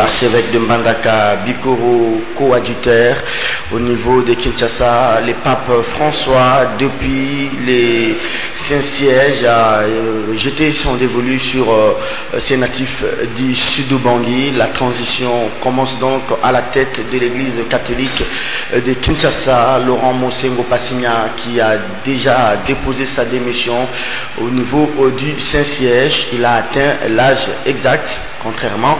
archevêque de Mbandaka, Bikoro, coadjuteur au niveau de Kinshasa, le pape François, depuis les Saint-Sièges, a jeté son dévolu sur ces natifs du Sud-Bangui. La transition commence donc à la tête de l'église catholique de Kinshasa. Laurent Mosengo Passigna, qui a déjà déposé sa démission au niveau du Saint-Siège. Il a atteint l'âge exact, contrairement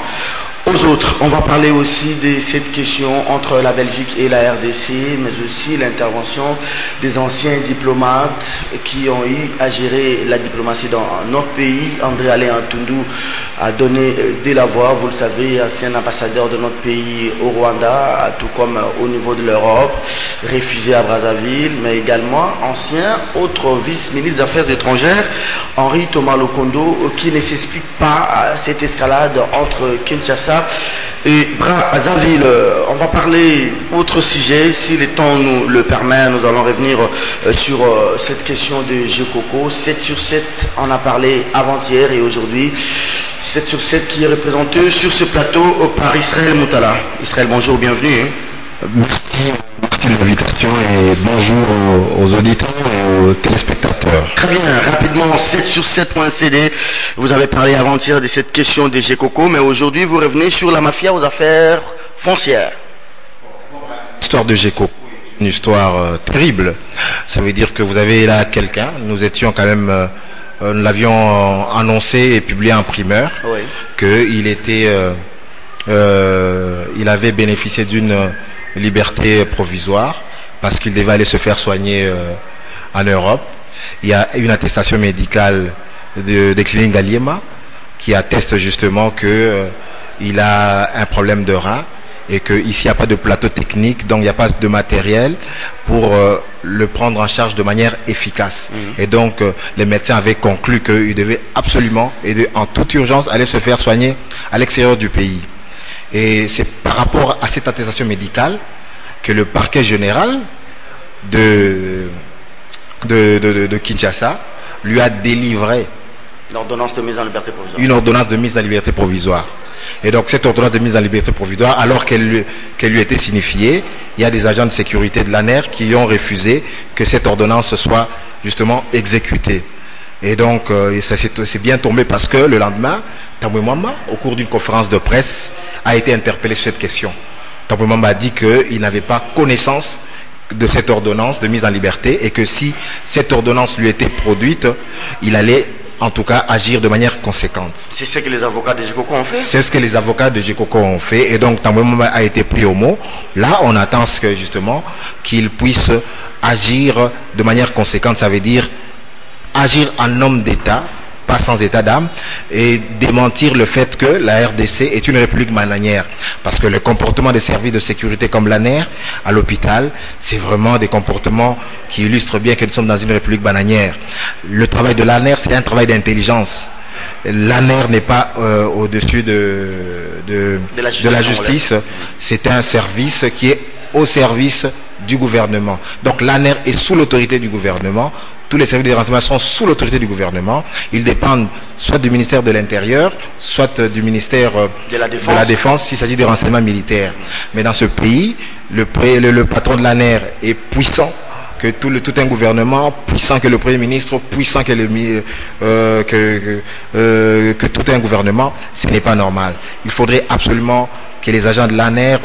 aux autres. On va parler aussi de cette question entre la Belgique et la RDC, mais aussi l'intervention des anciens diplomates qui ont eu à gérer la diplomatie dans notre pays. André Alain Tundou a donné de la voix, vous le savez, ancien ambassadeur de notre pays au Rwanda, tout comme au niveau de l'Europe, réfugié à Brazzaville, mais également ancien autre vice-ministre des Affaires étrangères, Henri Thomas Lokondo, qui ne s'explique pas cette escalade entre Kinshasa et Brazzaville. On va parler autre sujet, si le temps nous le permet. Nous allons revenir sur cette question de Jekoko. 7 sur 7, on a parlé avant-hier et aujourd'hui. 7 sur 7 qui est représenté sur ce plateau par Israël Moutala. Israël, bonjour, bienvenue. Merci de l'invitation et bonjour aux auditeurs et aux téléspectateurs. Très bien, rapidement, 7 sur 7.cd. Vous avez parlé avant-hier de cette question des Jekoko, mais aujourd'hui vous revenez sur la mafia aux affaires foncières. L'histoire de Jekoko, une histoire terrible. Ça veut dire que vous avez là quelqu'un, nous étions quand même, nous l'avions annoncé et publié en primeur, oui, qu'il était, il avait bénéficié d'une liberté provisoire parce qu'il devait aller se faire soigner en Europe. Il y a une attestation médicale de Céline Galiema qui atteste justement que il a un problème de rein et qu'ici il n'y a pas de plateau technique, donc il n'y a pas de matériel pour le prendre en charge de manière efficace. Et donc les médecins avaient conclu qu'il devait absolument et en toute urgence aller se faire soigner à l'extérieur du pays. Et c'est par rapport à cette attestation médicale que le parquet général de Kinshasa lui a délivré l'ordonnance de mise en liberté provisoire. Une ordonnance de mise en liberté provisoire. Et donc cette ordonnance de mise en liberté provisoire, alors qu'elle lui était signifiée, il y a des agents de sécurité de l'ANER qui ont refusé que cette ordonnance soit justement exécutée. Et donc ça c'est bien tombé parce que le lendemain, Tambwe Mwamba, au cours d'une conférence de presse, a été interpellé sur cette question. Tambwe Mwamba a dit qu'il n'avait pas connaissance de cette ordonnance de mise en liberté et que si cette ordonnance lui était produite, il allait en tout cas agir de manière conséquente. C'est ce que les avocats de Jekoko ont fait. C'est ce que les avocats de Jekoko ont fait et donc Tambwe Mwamba a été pris au mot. Là, on attend justement qu'il puisse agir de manière conséquente, ça veut dire agir en homme d'État, pas sans état d'âme, et démentir le fait que la RDC est une république bananière. Parce que le comportement des services de sécurité comme l'ANER à l'hôpital, c'est vraiment des comportements qui illustrent bien que nous sommes dans une république bananière. Le travail de l'ANER, c'est un travail d'intelligence. L'ANER n'est pas au-dessus de la justice. C'est un service qui est au service du gouvernement. Donc l'ANER est sous l'autorité du gouvernement. Tous les services de renseignement sont sous l'autorité du gouvernement. Ils dépendent soit du ministère de l'Intérieur, soit du ministère de la Défense s'il s'agit des renseignements militaires. Mais dans ce pays, le patron de l'ANER est puissant que tout un gouvernement, puissant que le Premier ministre, puissant que tout un gouvernement. Ce n'est pas normal. Il faudrait absolument que les agents de l'ANER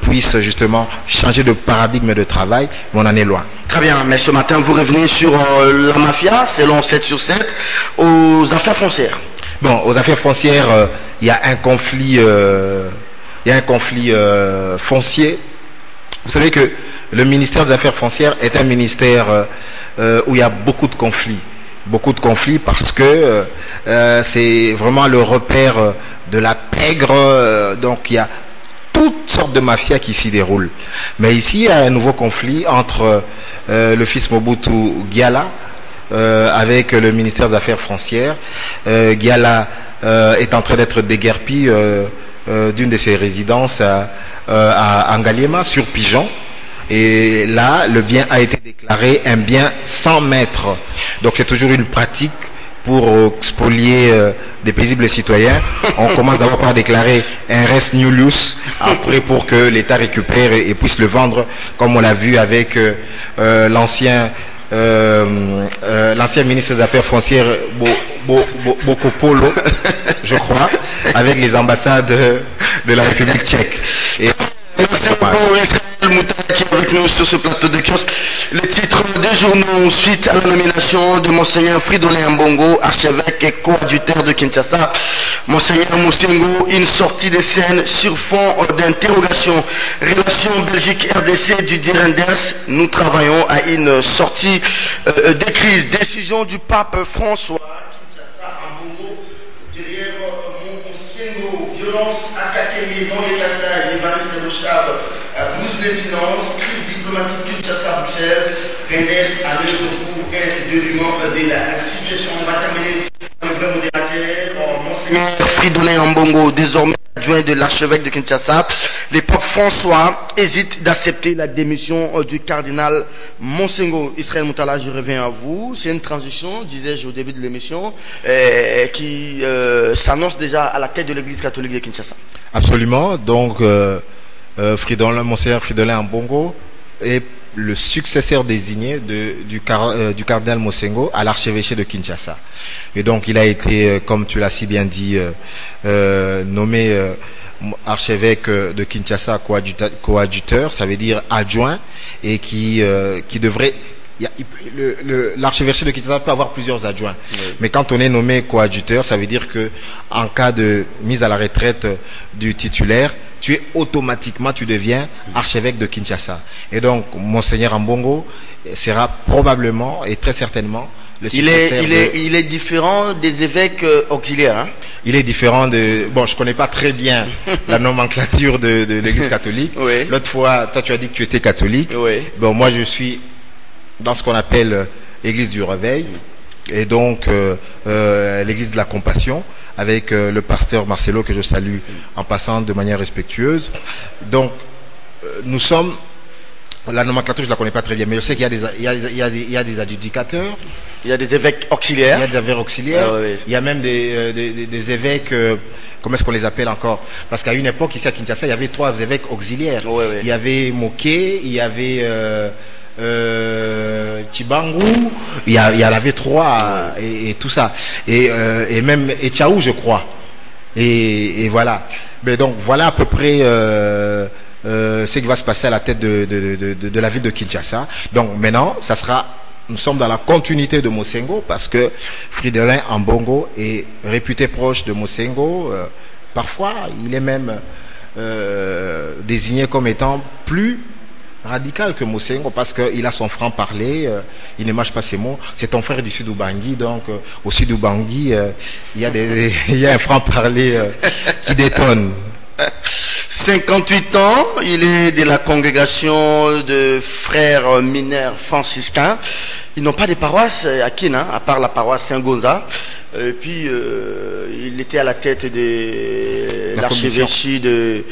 puissent justement changer de paradigme de travail, mais on en est loin. Très bien, mais ce matin, vous revenez sur la mafia, selon 7 sur 7, aux affaires foncières. Bon, aux affaires foncières, il y a un conflit, foncier. Vous savez que le ministère des Affaires foncières est un ministère où il y a beaucoup de conflits. Beaucoup de conflits parce que c'est vraiment le repère de la pègre. Donc il y a toutes sortes de mafias qui s'y déroulent. Mais ici, il y a un nouveau conflit entre le fils Mobutu Giala avec le ministère des Affaires foncières. Giala est en train d'être déguerpi d'une de ses résidences à Ngaliema, sur Pigeon. Et là, le bien a été déclaré un bien sans maître. Donc c'est toujours une pratique pour spolier des paisibles citoyens, on commence d'abord par déclarer un res nullius, après pour que l'État récupère et puisse le vendre, comme on l'a vu avec l'ancien ministre des Affaires foncières Bokopolo, je crois, avec les ambassades de la République tchèque. Et merci beaucoup Israël Moutala qui est avec nous sur ce plateau de kiosque. Le titre des journaux suite à la nomination de Monseigneur Fridolin Ambongo, archevêque et coadjuteur de Kinshasa. Monseigneur Moussengo, une sortie de scène sur fond d'interrogation. Relations Belgique-RDC du Direnders. Nous travaillons à une sortie de crise. Décision du pape François. Kinshasa, Ambongo, derrière Moussengo. Violence à Kakemi, dans les Kassai, Évariste Bochab, brise les silences, crise diplomatique Kinshasa-Bruxelles, Renders à l'œuvre pour un dénouement de la situation. On va terminer le vrai modérateur, Monseigneur Fridolin Ambongo, désormais adjoint de l'archevêque de Kinshasa. Le pape François hésite d'accepter la démission du cardinal Monsengo. Israël Moutala, je reviens à vous. C'est une transition, disais-je au début de l'émission, qui s'annonce déjà à la tête de l'église catholique de Kinshasa. Absolument. Donc, Monseigneur Fridolin Ambongo est le successeur désigné du cardinal Monsengo à l'archevêché de Kinshasa. Et donc, il a été, comme tu l'as si bien dit, nommé archevêque de Kinshasa coadjuteur, ça veut dire adjoint, et qui devrait... L'archevêché de Kinshasa peut avoir plusieurs adjoints, oui. Mais quand on est nommé coadjuteur, ça veut dire que en cas de mise à la retraite du titulaire, tu deviens archevêque de Kinshasa. Et donc, Monseigneur Ambongo sera probablement et très certainement le successeur. Il est différent des évêques auxiliaires, hein? Il est différent de... Bon, je connais pas très bien la nomenclature de l'église catholique. Oui. L'autre fois, toi, tu as dit que tu étais catholique. Oui. Bon, moi, je suis dans ce qu'on appelle l'église du réveil, et donc l'église de la compassion, avec le pasteur Marcelo, que je salue en passant de manière respectueuse. Donc, nous sommes... La nomenclature, je ne la connais pas très bien, mais je sais qu'il y a des adjudicateurs. Il y a des évêques auxiliaires. Il y a des évêques auxiliaires. Ah, oui. Il y a même des évêques, comment est-ce qu'on les appelle encore? Parce qu'à une époque, ici à Kinshasa, il y avait 3 évêques auxiliaires. Oui, oui. Il y avait Moké, il y avait Chibangu, il y en avait 3 et tout ça. Et même Etchaou, je crois. Et voilà. Mais donc, voilà à peu près... ce qui va se passer à la tête de la ville de Kinshasa. Donc maintenant, nous sommes dans la continuité de Monsengo, parce que Fridolin Ambongo est réputé proche de Monsengo. Parfois, il est même désigné comme étant plus radical que Monsengo, parce qu'il a son franc-parler, il ne mâche pas ses mots. C'est ton frère du Sud-Ubangui, donc au Sud-Ubangui, il y a un franc-parler qui détonne. 58 ans, il est de la congrégation de frères mineurs franciscains. Ils n'ont pas de paroisse à Kin, hein, à part la paroisse Saint-Gonza. Et puis, il était à la tête de l'archevêché de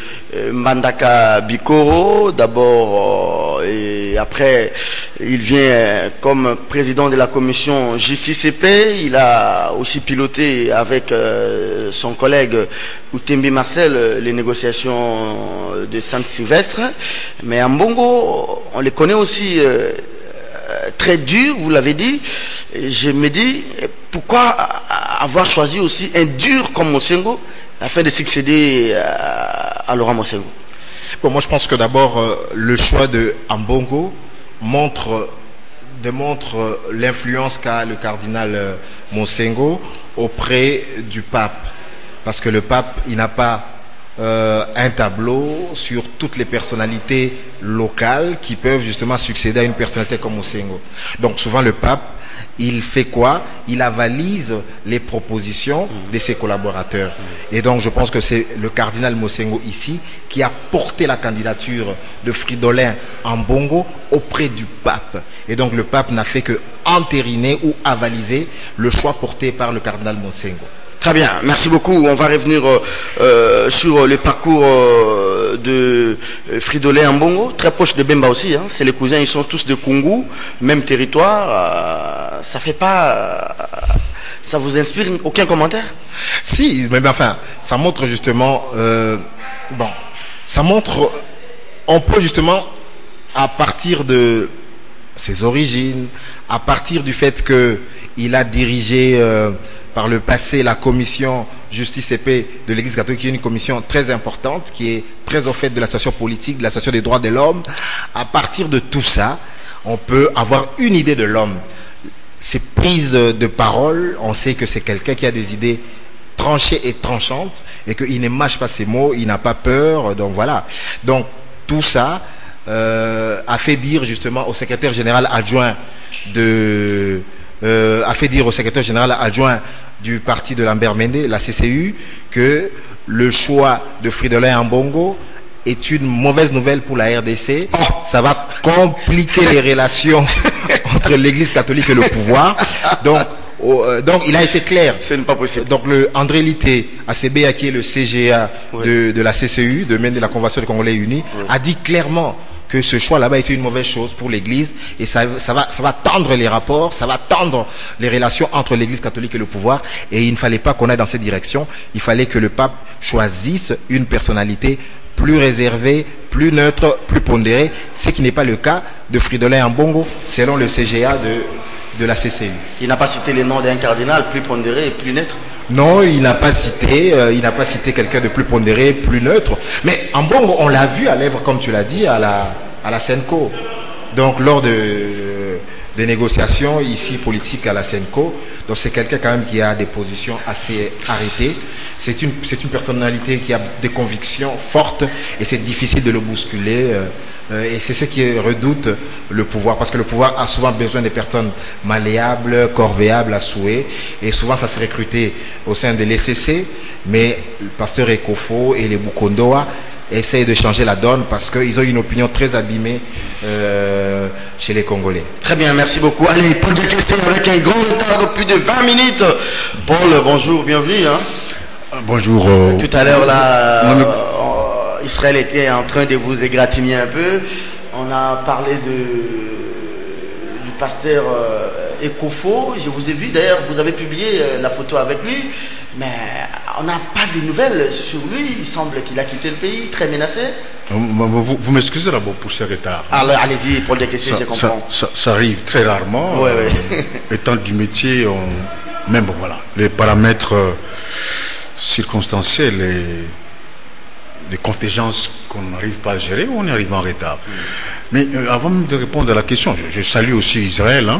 Mbandaka Bikoro, d'abord, et après, il vient comme président de la commission Justice et Paix. Il a aussi piloté avec son collègue Outembi Marcel les négociations de Saint-Sylvestre. Mais en Bongo, on les connaît aussi très dur, vous l'avez dit. Et je me dis, pourquoi avoir choisi aussi un dur comme Monsengo afin de succéder à Laurent Monsengo? Bon, moi je pense que d'abord le choix de Ambongo démontre l'influence qu'a le cardinal Monsengo auprès du pape. Parce que le pape, il n'a pas un tableau sur toutes les personnalités locales qui peuvent justement succéder à une personnalité comme Monsengo. Donc souvent le pape, il fait quoi? Il avalise les propositions de ses collaborateurs. Et donc je pense que c'est le cardinal Monsengo ici qui a porté la candidature de Fridolin Ambongo auprès du pape. Et donc le pape n'a fait que entériner ou avaliser le choix porté par le cardinal Monsengo. Très bien, merci beaucoup. On va revenir sur le parcours de Fridolin Ambongo, très proche de Bemba aussi. Hein. C'est les cousins, ils sont tous de Kungu, même territoire. Ça fait pas Ça vous inspire aucun commentaire? Si, mais enfin, ça montre justement, bon, ça montre, on peut justement, à partir de ses origines, à partir du fait qu'il a dirigé par le passé la commission Justice et Paix de l'Église catholique, qui est une commission très importante, qui est très au fait de la situation politique, de la situation des droits de l'homme. À partir de tout ça, on peut avoir une idée de l'homme. Ses prises de parole, on sait que c'est quelqu'un qui a des idées tranchées et tranchantes, et qu'il ne mâche pas ses mots, il n'a pas peur, donc voilà. Donc tout ça a fait dire justement au secrétaire général adjoint du parti de Lambert Mende, la CCU, que le choix de Fridolin Ambongo est une mauvaise nouvelle pour la RDC. Ça va compliquer les relations entre l'Église catholique et le pouvoir. Donc il a été clair. Ce n'est pas possible. Donc André Litté, ACBA, qui est le CGA de la CCU, de même de la Convention des Congolais Unis, a dit clairement que ce choix là-bas était une mauvaise chose pour l'Église, et ça va tendre les rapports, ça va tendre les relations entre l'Église catholique et le pouvoir, et il ne fallait pas qu'on aille dans cette direction. Il fallait que le pape choisisse une personnalité plus réservée, plus neutre, plus pondérée, ce qui n'est pas le cas de Fridolin Ambongo, selon le CGA de la CCU. Il n'a pas cité les noms d'un cardinal plus pondéré et plus neutre? Non, il n'a pas cité quelqu'un de plus pondéré, plus neutre. Mais Ambongo, on l'a vu à l'œuvre, comme tu l'as dit, à la Senco. Donc lors des négociations ici politiques à la Senco, donc c'est quelqu'un quand même qui a des positions assez arrêtées. C'est une personnalité qui a des convictions fortes, et c'est difficile de le bousculer. Et c'est ce qui redoute le pouvoir, parce que le pouvoir a souvent besoin de personnes malléables, corvéables à souhait, et souvent ça s'est recruté au sein de l'ECC, mais le pasteur Ekofo et les Bukondoa essayent de changer la donne parce qu'ils ont une opinion très abîmée chez les Congolais. Très bien, merci beaucoup. Allez, Paul de Questel avec un grand retard de plus de 20 minutes. Paul, bonjour, bienvenue. Bonjour. Tout à l'heure, là, Israël était en train de vous égratigner un peu. On a parlé du pasteur Ekofo. Je vous ai vu, d'ailleurs, vous avez publié la photo avec lui. Mais on n'a pas de nouvelles sur lui. Il semble qu'il a quitté le pays, très menacé. Vous m'excusez d'abord pour ce retard. Alors, allez-y, Paul de Questel, je comprends. Ça arrive très rarement. Ouais. Étant du métier, même voilà, les paramètres circonstanciels et des contingences qu'on n'arrive pas à gérer, on arrive en retard. Mais avant même de répondre à la question, je salue aussi Israël.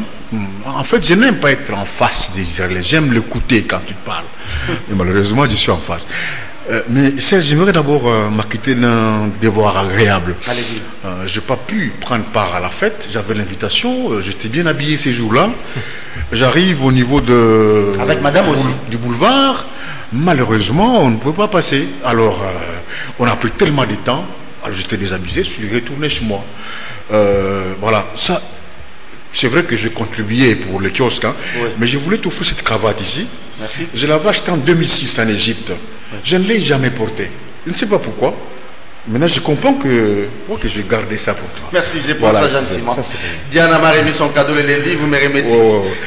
En fait, je n'aime pas être en face d'Israël. J'aime l'écouter quand tu parles. Et malheureusement, je suis en face. Mais Serge, j'aimerais d'abord m'acquitter d'un devoir agréable. Allez-y. Je n'ai pas pu prendre part à la fête. J'avais l'invitation. J'étais bien habillé ces jours-là. J'arrive au niveau avec madame aussi. Du boulevard. Malheureusement, on ne pouvait pas passer. Alors, on a pris tellement de temps. Alors, j'étais déshabillé, je suis retourné chez moi. Voilà, ça, c'est vrai que j'ai contribué pour le kiosque, mais je voulais t'offrir cette cravate ici. Merci. Je l'avais achetée en 2006 en Égypte. Je ne l'ai jamais portée. Je ne sais pas pourquoi. Maintenant, je comprends que je vais garder ça pour toi. Merci, je prends ça gentiment. Diana m'a remis son cadeau le lundi, vous me remettez.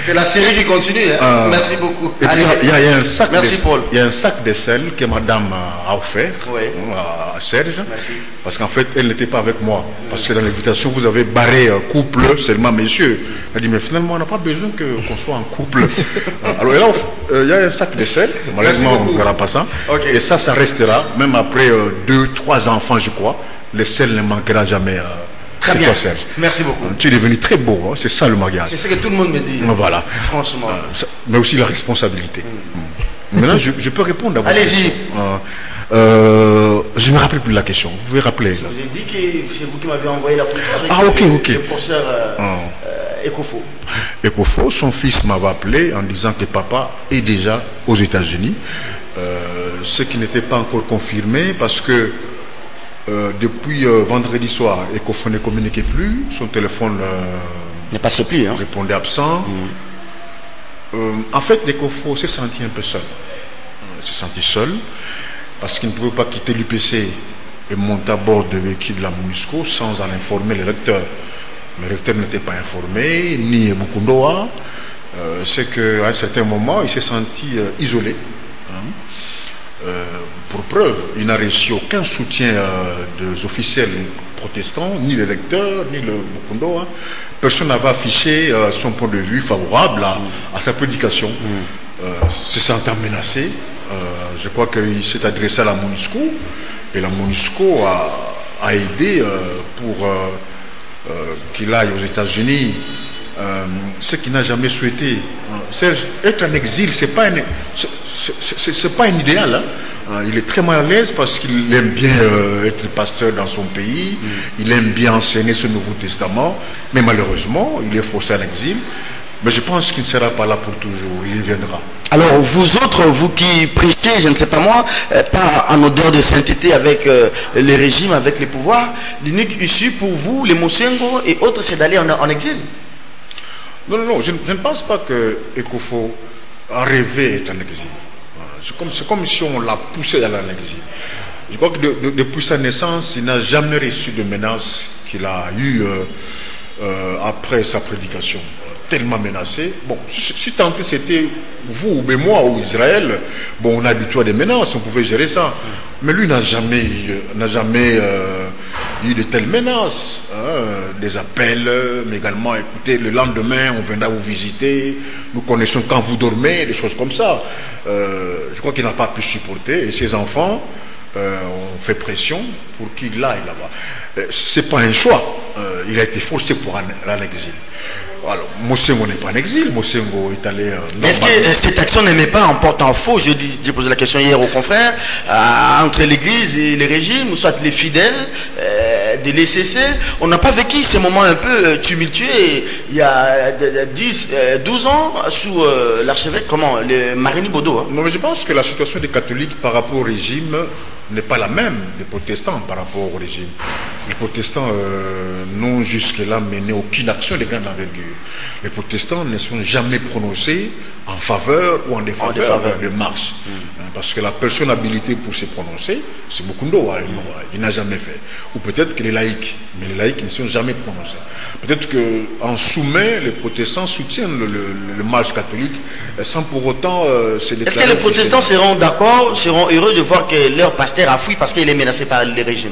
C'est la série qui continue. Merci beaucoup. Allez, il y a un sac. Merci, Paul. Il y a un sac de sel que madame a offert à Serge. Merci. Parce qu'en fait, elle n'était pas avec moi. Parce que dans l'invitation, vous avez barré couple seulement, messieurs. Elle a dit, mais finalement, on n'a pas besoin qu'on soit en couple. Alors là, il y a un sac de sel. Malheureusement, on ne verra pas ça. Okay. Et ça restera, même après 2-3 enfants, je crois. Le sel ne manquera jamais. Très bien. Toi, merci beaucoup. Tu es devenu très beau, c'est ça le mariage. C'est ce que tout le monde me dit. Voilà. Franchement. Mais aussi la responsabilité. Maintenant, je peux répondre à vous. Allez-y. Je ne me rappelle plus la question. Vous pouvez rappeler. Je vous ai dit que c'est vous qui m'avez envoyé la photo avec le professeur Ekofo. Ekofo, son fils m'avait appelé en disant que papa est déjà aux États-Unis. Ce qui n'était pas encore confirmé parce que depuis vendredi soir, Ekofo ne communiquait plus. Son téléphone ne passe plus. Répondait absent. En fait, Ekofo s'est senti un peu seul. Il s'est senti seul parce qu'il ne pouvait pas quitter l'UPC et monter à bord de véhicule de la MONUSCO sans en informer le recteur. Le recteur n'était pas informé, ni Bukundoa. c'est qu'à un certain moment, il s'est senti isolé. Hein. Pour preuve, il n'a reçu aucun soutien des officiels protestants, ni les lecteurs, ni le Mukundo. Hein. Personne n'avait affiché son point de vue favorable à sa prédication. Se sentant menacé, je crois qu'il s'est adressé à la MONUSCO, et la MONUSCO a aidé pour qu'il aille aux États-Unis, ce qu'il n'a jamais souhaité. Serge, être en exil, c'est pas un idéal. Hein. Il est très mal à l'aise parce qu'il aime bien être pasteur dans son pays, il aime bien enseigner ce Nouveau Testament, mais malheureusement, il est forcé en exil. Mais je pense qu'il ne sera pas là pour toujours, il viendra. Alors vous autres, vous qui prêchez, je ne sais pas moi, pas en odeur de sainteté avec les régimes, avec les pouvoirs, l'unique issue pour vous, les Mosengo et autres, c'est d'aller en exil. Non, je ne pense pas que Ekofo a rêvé d'être en exil. C'est comme si on l'a poussé dans l'exil. Je crois que depuis sa naissance, il n'a jamais reçu de menaces qu'il a eues après sa prédication. Tellement menacé. Bon, si tant que c'était vous ou moi ou Israël, bon, on est habitué à des menaces, on pouvait gérer ça. Mais lui n'a jamais eu de telles menaces. Hein, des appels, mais également, écoutez, le lendemain, on viendra vous visiter, nous connaissons quand vous dormez, des choses comme ça. Je crois qu'il n'a pas pu supporter, et ses enfants ont fait pression pour qu'il aille là-bas. C'est pas un choix. Il a été forcé pour aller en exil. Alors, Mosengo n'est pas en exil, Mosengo est allé... Est-ce que cette action ne met pas en porte-en-faux, j'ai posé la question hier aux confrères, entre l'Église et les régimes, soit les fidèles de l'ECC? On n'a pas vécu ces moments un peu tumultueux il y a 12 ans sous l'archevêque, le Marini Bodo. Hein. Non, mais je pense que la situation des catholiques par rapport au régime n'est pas la même des protestants par rapport au régime. Les protestants n'ont jusque-là mené aucune action de grande envergure. Les protestants ne sont jamais prononcés en faveur ou en défaveur de Marx. Parce que la personne habilitée pour se prononcer, c'est Mukundo. Il n'a jamais fait. Ou peut-être que les laïcs, mais les laïcs ne sont jamais prononcés. Peut-être qu'en soumet, les protestants soutiennent le marche catholique sans pour autant se déclarer. Est-ce que les protestants seront d'accord, seront heureux de voir que leur pasteur a fui parce qu'il est menacé par les régimes?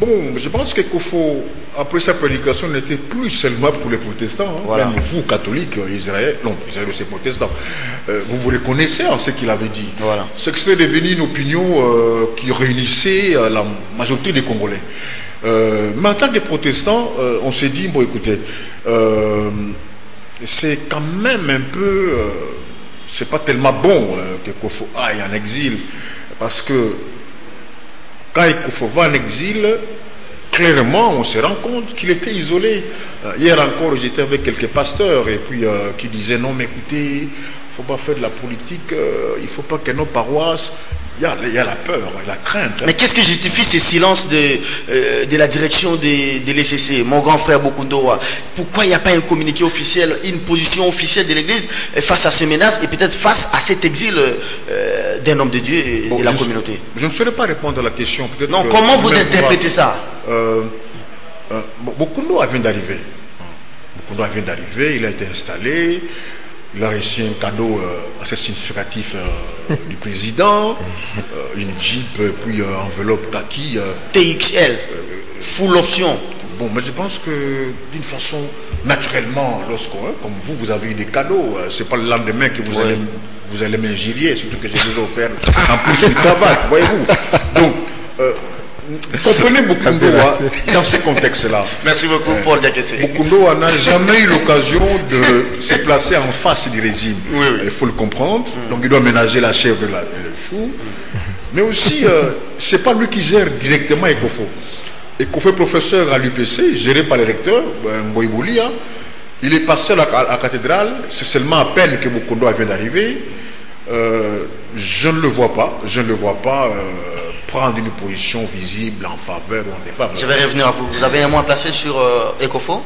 Bon, je pense que Ekofo, après sa prédication, n'était plus seulement pour les protestants. Hein. Voilà. Même vous, catholiques, Israël, c'est protestant. Vous vous reconnaissez en ce qu'il avait dit. Voilà. C'est que c'était devenu une opinion qui réunissait la majorité des Congolais. Mais en tant que protestants, on s'est dit, bon écoutez, c'est quand même un peu... c'est pas tellement bon qu'Ekofo aille en exil, parce que quand Ekofo va en exil, clairement, on se rend compte qu'il était isolé. Hier encore, j'étais avec quelques pasteurs et puis qui disaient non, mais écoutez, il ne faut pas faire de la politique, il ne faut pas que nos paroisses. Il y a la peur, la crainte. Mais qu'est-ce qui justifie ces silences de la direction de l'ECC, mon grand frère Bokundo? Pourquoi il n'y a pas un communiqué officiel, une position officielle de l'Église face à ces menaces et peut-être face à cet exil d'un homme de Dieu et de la communauté? Je ne saurais pas répondre à la question. Non, comment vous interprétez ça? Bokundo vient d'arriver. Bokundo vient d'arriver, il a été installé. Il a reçu un cadeau assez significatif du président, une Jeep, puis enveloppe kaki. TXL, full option. Bon, mais je pense que d'une façon, naturellement, comme vous avez eu des cadeaux, c'est pas le lendemain que vous allez m'injurier, surtout que je vous ai offert en plus du travail, voyez-vous. Donc, comprenez Bokundo dans ces contextes-là. Merci beaucoup, Paul Diakessé. Bokundo n'a jamais eu l'occasion de se placer en face du régime. Oui. Il faut le comprendre. Donc il doit ménager la chèvre et le chou. Mais aussi, c'est pas lui qui gère directement Ekofo. Ekofo est professeur à l'UPC, géré par le recteur, Mboïboulia. Il est passé à la cathédrale. C'est seulement à peine que Bokundo vient d'arriver. Je ne le vois pas. Prendre une position visible en faveur ou en défaveur. Je vais revenir à vous. Vous avez un mot à placer sur Ekofo?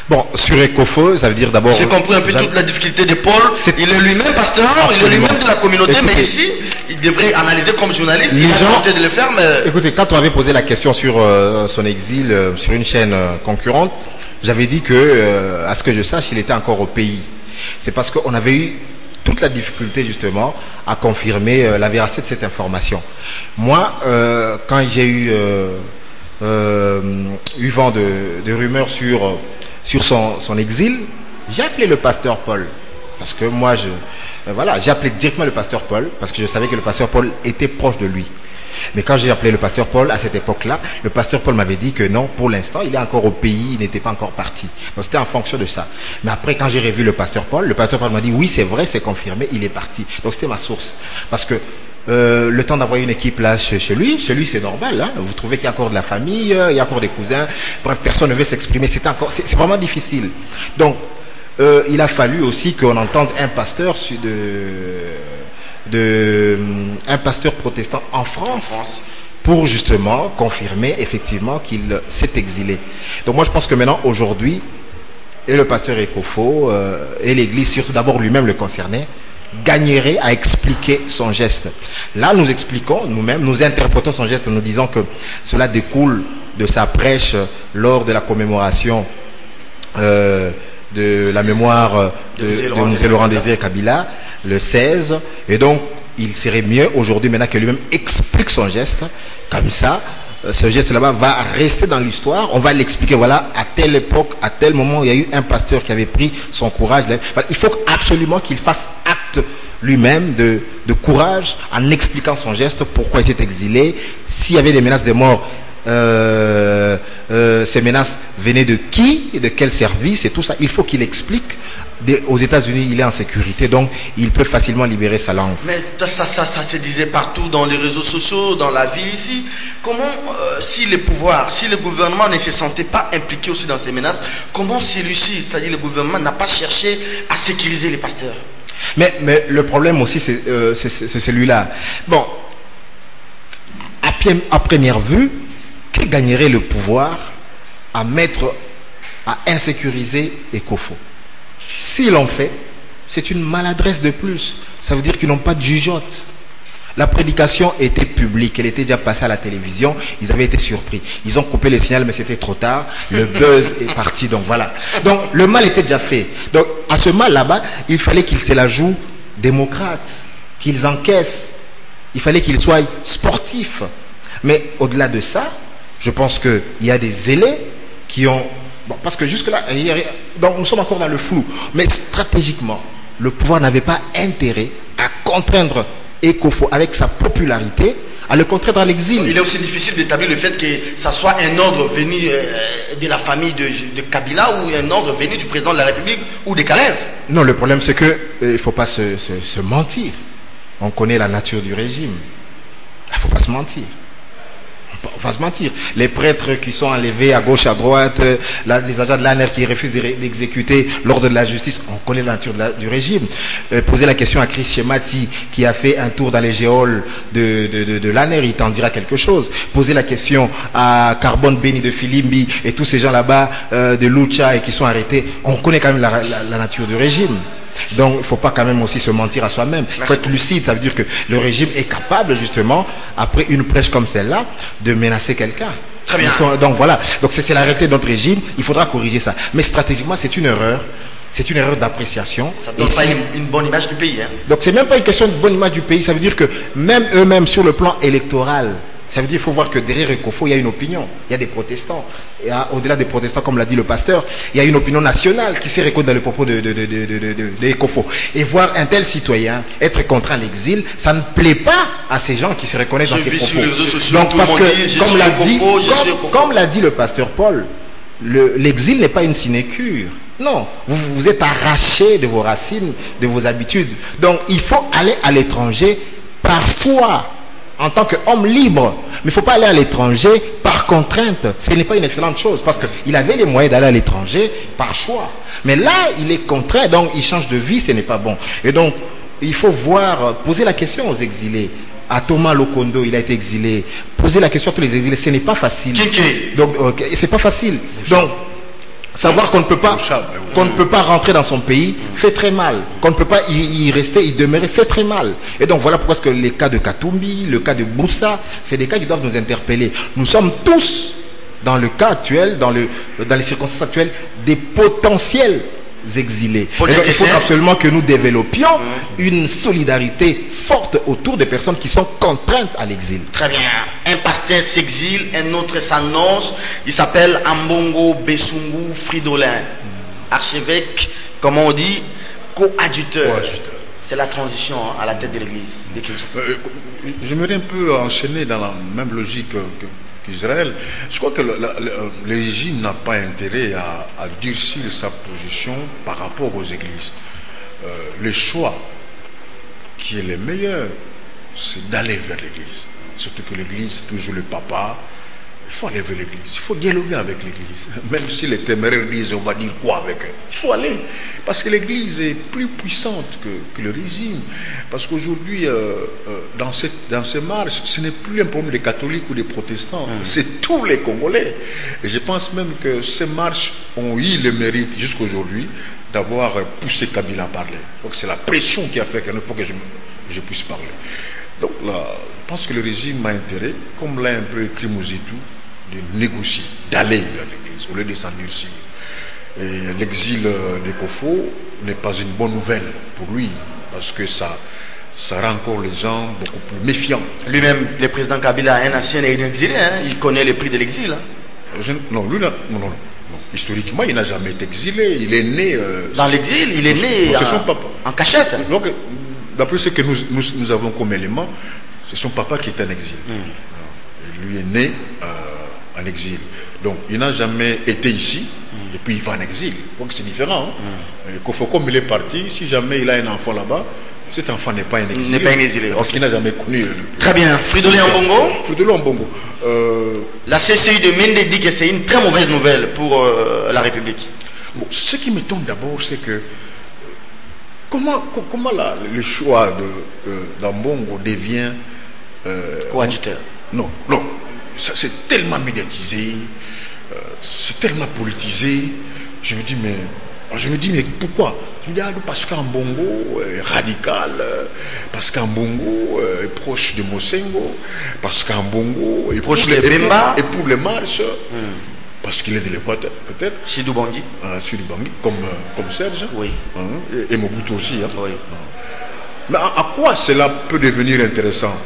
Bon, sur Ekofo, ça veut dire d'abord... J'ai compris un peu toute la difficulté de Paul. Il est lui-même pasteur, il est lui-même de la communauté, mais ici, il devrait analyser comme journaliste. Les gens... de le faire, mais... Écoutez, quand on avait posé la question sur son exil sur une chaîne concurrente, j'avais dit que, à ce que je sache, il était encore au pays. C'est parce qu'on avait eu toute la difficulté justement à confirmer la véracité de cette information. Moi, quand j'ai eu vent de rumeurs sur son exil, j'ai appelé le pasteur Paul. Parce que moi, voilà, j'ai appelé directement le pasteur Paul, parce que je savais que le pasteur Paul était proche de lui. Mais quand j'ai appelé le pasteur Paul à cette époque-là, le pasteur Paul m'avait dit que non, pour l'instant, il est encore au pays, il n'était pas encore parti. Donc c'était en fonction de ça. Mais après, quand j'ai revu le pasteur Paul m'a dit oui, c'est vrai, c'est confirmé, il est parti. Donc c'était ma source. Parce que le temps d'envoyer une équipe là chez lui c'est normal. Hein. Vous trouvez qu'il y a encore de la famille, il y a encore des cousins. Bref, personne ne veut s'exprimer. C'est vraiment difficile. Donc, il a fallu aussi qu'on entende un pasteur un pasteur protestant en France pour justement confirmer effectivement qu'il s'est exilé. Donc moi je pense que maintenant aujourd'hui et le pasteur Ekofo et l'église, surtout d'abord lui-même le concerné, gagnerait à expliquer son geste. Là nous expliquons nous-mêmes, nous interprétons son geste, nous disons que cela découle de sa prêche lors de la commémoration de la mémoire de Mzee Laurent Désiré Kabila le 16, et donc il serait mieux aujourd'hui maintenant que lui-même explique son geste. Comme ça, ce geste là-bas va rester dans l'histoire, on va l'expliquer, voilà, à telle époque, à tel moment, il y a eu un pasteur qui avait pris son courage. Il faut absolument qu'il fasse acte lui-même de courage en expliquant son geste, pourquoi il était exilé, s'il y avait des menaces de mort, ces menaces venaient de qui, de quel service et tout ça. Il faut qu'il explique. Aux États-Unis, il est en sécurité, donc il peut facilement libérer sa langue. Mais ça se disait partout dans les réseaux sociaux, dans la ville ici. Comment, si les pouvoirs, si le gouvernement ne se sentait pas impliqué aussi dans ces menaces, comment celui-ci, c'est-à-dire le gouvernement, n'a pas cherché à sécuriser les pasteurs? Mais le problème aussi, c'est celui-là. Bon, à première vue, qui gagnerait le pouvoir à insécuriser Ekofo? S'ils l'ont fait, c'est une maladresse de plus. Ça veut dire qu'ils n'ont pas de jugeote. La prédication était publique, elle était déjà passée à la télévision, ils avaient été surpris. Ils ont coupé le signal, mais c'était trop tard. Le buzz est parti, donc voilà. Donc le mal était déjà fait. Donc à ce mal là-bas, il fallait qu'ils se la jouent démocrates, qu'ils encaissent. Il fallait qu'ils soient sportifs. Mais au-delà de ça, je pense qu'il y a des zélés qui ont... Bon, parce que jusque-là, donc nous sommes encore dans le flou. Mais stratégiquement, le pouvoir n'avait pas intérêt à contraindre Ekofo avec sa popularité, à le contraindre à l'exil. Il est aussi difficile d'établir le fait que ça soit un ordre venu de la famille de Kabila ou un ordre venu du président de la République ou des Kalev. Non, le problème c'est qu'il ne faut pas se mentir. On connaît la nature du régime. Il ne faut pas se mentir. On va se mentir. Les prêtres qui sont enlevés à gauche, à droite, les agents de l'ANR qui refusent d'exécuter l'ordre de la justice, on connaît la nature du régime. Poser la question à Chris Shemati qui a fait un tour dans les géoles de l'ANR, il t'en dira quelque chose. Poser la question à Carbone Beni de Filimbi et tous ces gens là-bas de Lucha et qui sont arrêtés, on connaît quand même la nature du régime. Donc il ne faut pas quand même aussi se mentir à soi-même. Il faut être lucide, ça veut dire que le régime est capable justement, après une prêche comme celle-là, de menacer quelqu'un. Très bien. Donc voilà, donc c'est la réalité de notre régime, il faudra corriger ça. Mais stratégiquement c'est une erreur. C'est une erreur d'appréciation. Ça ne donne pas une bonne image du pays. Hein. Donc c'est même pas une question de bonne image du pays, ça veut dire que même eux-mêmes sur le plan électoral, ça veut dire qu'il faut voir que derrière Ekofo, il y a une opinion. Il y a des protestants. Et au-delà des protestants, comme l'a dit le pasteur, il y a une opinion nationale qui s'est reconnue dans le propos de Ekofo. Et voir un tel citoyen être contraint à l'exil, ça ne plaît pas à ces gens qui se reconnaissent dans ces propos. Sur les réseaux sociaux, donc, parce que, comme l'a dit le pasteur Paul, l'exil n'est pas une sinécure. Non, vous êtes arraché de vos racines, de vos habitudes. Donc, il faut aller à l'étranger parfois en tant qu'homme libre. Mais il ne faut pas aller à l'étranger par contrainte. Ce n'est pas une excellente chose parce qu'il avait les moyens d'aller à l'étranger par choix. Mais là, il est contraint, donc il change de vie, ce n'est pas bon. Et donc, il faut poser la question aux exilés. À Thomas Lokondo, il a été exilé. Poser la question à tous les exilés, ce n'est pas facile. Donc, c'est pas facile. Donc, savoir qu'on ne peut pas rentrer dans son pays fait très mal. Qu'on ne peut pas y rester, y demeurer fait très mal. Et donc voilà pourquoi les cas de Katumbi, le cas de Boussa, c'est des cas qui doivent nous interpeller. Nous sommes tous dans le cas actuel, dans les circonstances actuelles, des potentiels exilés. Et donc, il faut absolument que nous développions une solidarité forte autour des personnes qui sont contraintes à l'exil. Très bien. Un pasteur s'exile, un autre s'annonce. Il s'appelle Ambongo Besungu Fridolin. Archevêque, comment on dit, coadjuteur. C'est la transition à la tête de l'église de Kinshasa. J'aimerais un peu enchaîner dans la même logique qu'Israël. Je crois que le régime n'a pas intérêt à durcir sa position par rapport aux églises. Le choix qui est le meilleur, c'est d'aller vers l'église. Surtout que l'église, c'est toujours le papa. Il faut aller vers l'église, il faut dialoguer avec l'église. Même si les téméraires disent on va dire quoi avec eux, il faut aller. Parce que l'église est plus puissante que le régime. Parce qu'aujourd'hui, dans ces marches, ce n'est plus un problème des catholiques ou des protestants, c'est tous les Congolais. Et je pense même que ces marches ont eu le mérite jusqu'aujourd'hui d'avoir poussé Kabila à parler. Donc c'est la pression qui a fait qu'il faut que je puisse parler. Donc là, je pense que le régime a intérêt, comme l'a un peu écrit Mouzitou, de négocier, d'aller vers l'église au lieu de s'endurcir. Et l'exil de Kofo n'est pas une bonne nouvelle pour lui, parce que ça rend encore les gens beaucoup plus méfiants. Lui-même, le président Kabila, un ancien exilé, hein? Il connaît le prix de l'exil. Hein? Non, lui, non. Historiquement, il n'a jamais été exilé. Il est né... dans l'exil, il est né en cachette. Donc, d'après ce que nous avons comme élément, c'est son papa qui est en exil. Et lui est né en exil. Donc, il n'a jamais été ici, et puis il va en exil. Donc, c'est différent. Comme il est parti, si jamais il a un enfant là-bas, cet enfant n'est pas un exilé. N'est pas un exilé. Parce qu'il n'a jamais connu. Très bien. Fridolin Ambongo. Fridolin Ambongo. La CCI de Mende dit que c'est une très mauvaise nouvelle pour la République. Bon, ce qui m'étonne d'abord, c'est que comment le choix d'Ambongo devient coadjuteur. Non. C'est tellement médiatisé, c'est tellement politisé. Je me dis, mais pourquoi? Je me dis, parce qu'Ambongo est radical, parce qu'Ambongo est proche de Mosengo, parce qu'Ambongo est proche de Bemba, et pour les marches, parce qu'il est de l'Équateur, peut-être. Sidou Bangui. Sidou Bangui, comme Serge. Oui. Et Mobutu aussi. Oui. Mais à quoi cela peut devenir intéressant?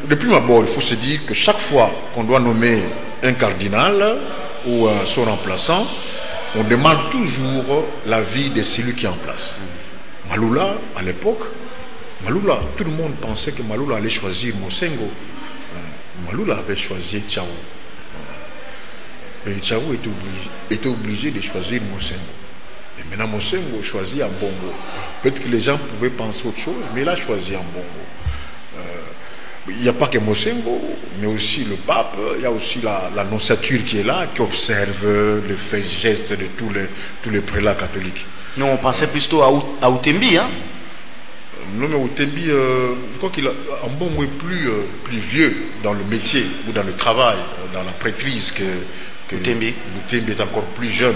Depuis d'abord, il faut se dire que chaque fois qu'on doit nommer un cardinal ou son remplaçant, on demande toujours l'avis de celui qui est en place. Maloula, à l'époque, tout le monde pensait que Maloula allait choisir Mosengo. Maloula avait choisi Tchao. Et Tchao était obligé de choisir Mosengo. Et maintenant, Mosengo choisit Ambongo. Peut-être que les gens pouvaient penser autre chose, mais il a choisi Ambongo. Il n'y a pas que Mosengo, mais aussi le pape, il y a aussi la nonsature qui est là, qui observe les faits et gestes de tous les prélats catholiques. Nous, on pensait plutôt à Outembi, hein? Non, mais Outembi, je crois qu'Ambongo est plus vieux dans le métier ou dans le travail, dans la prêtrise que Outembi. Outembi est encore plus jeune.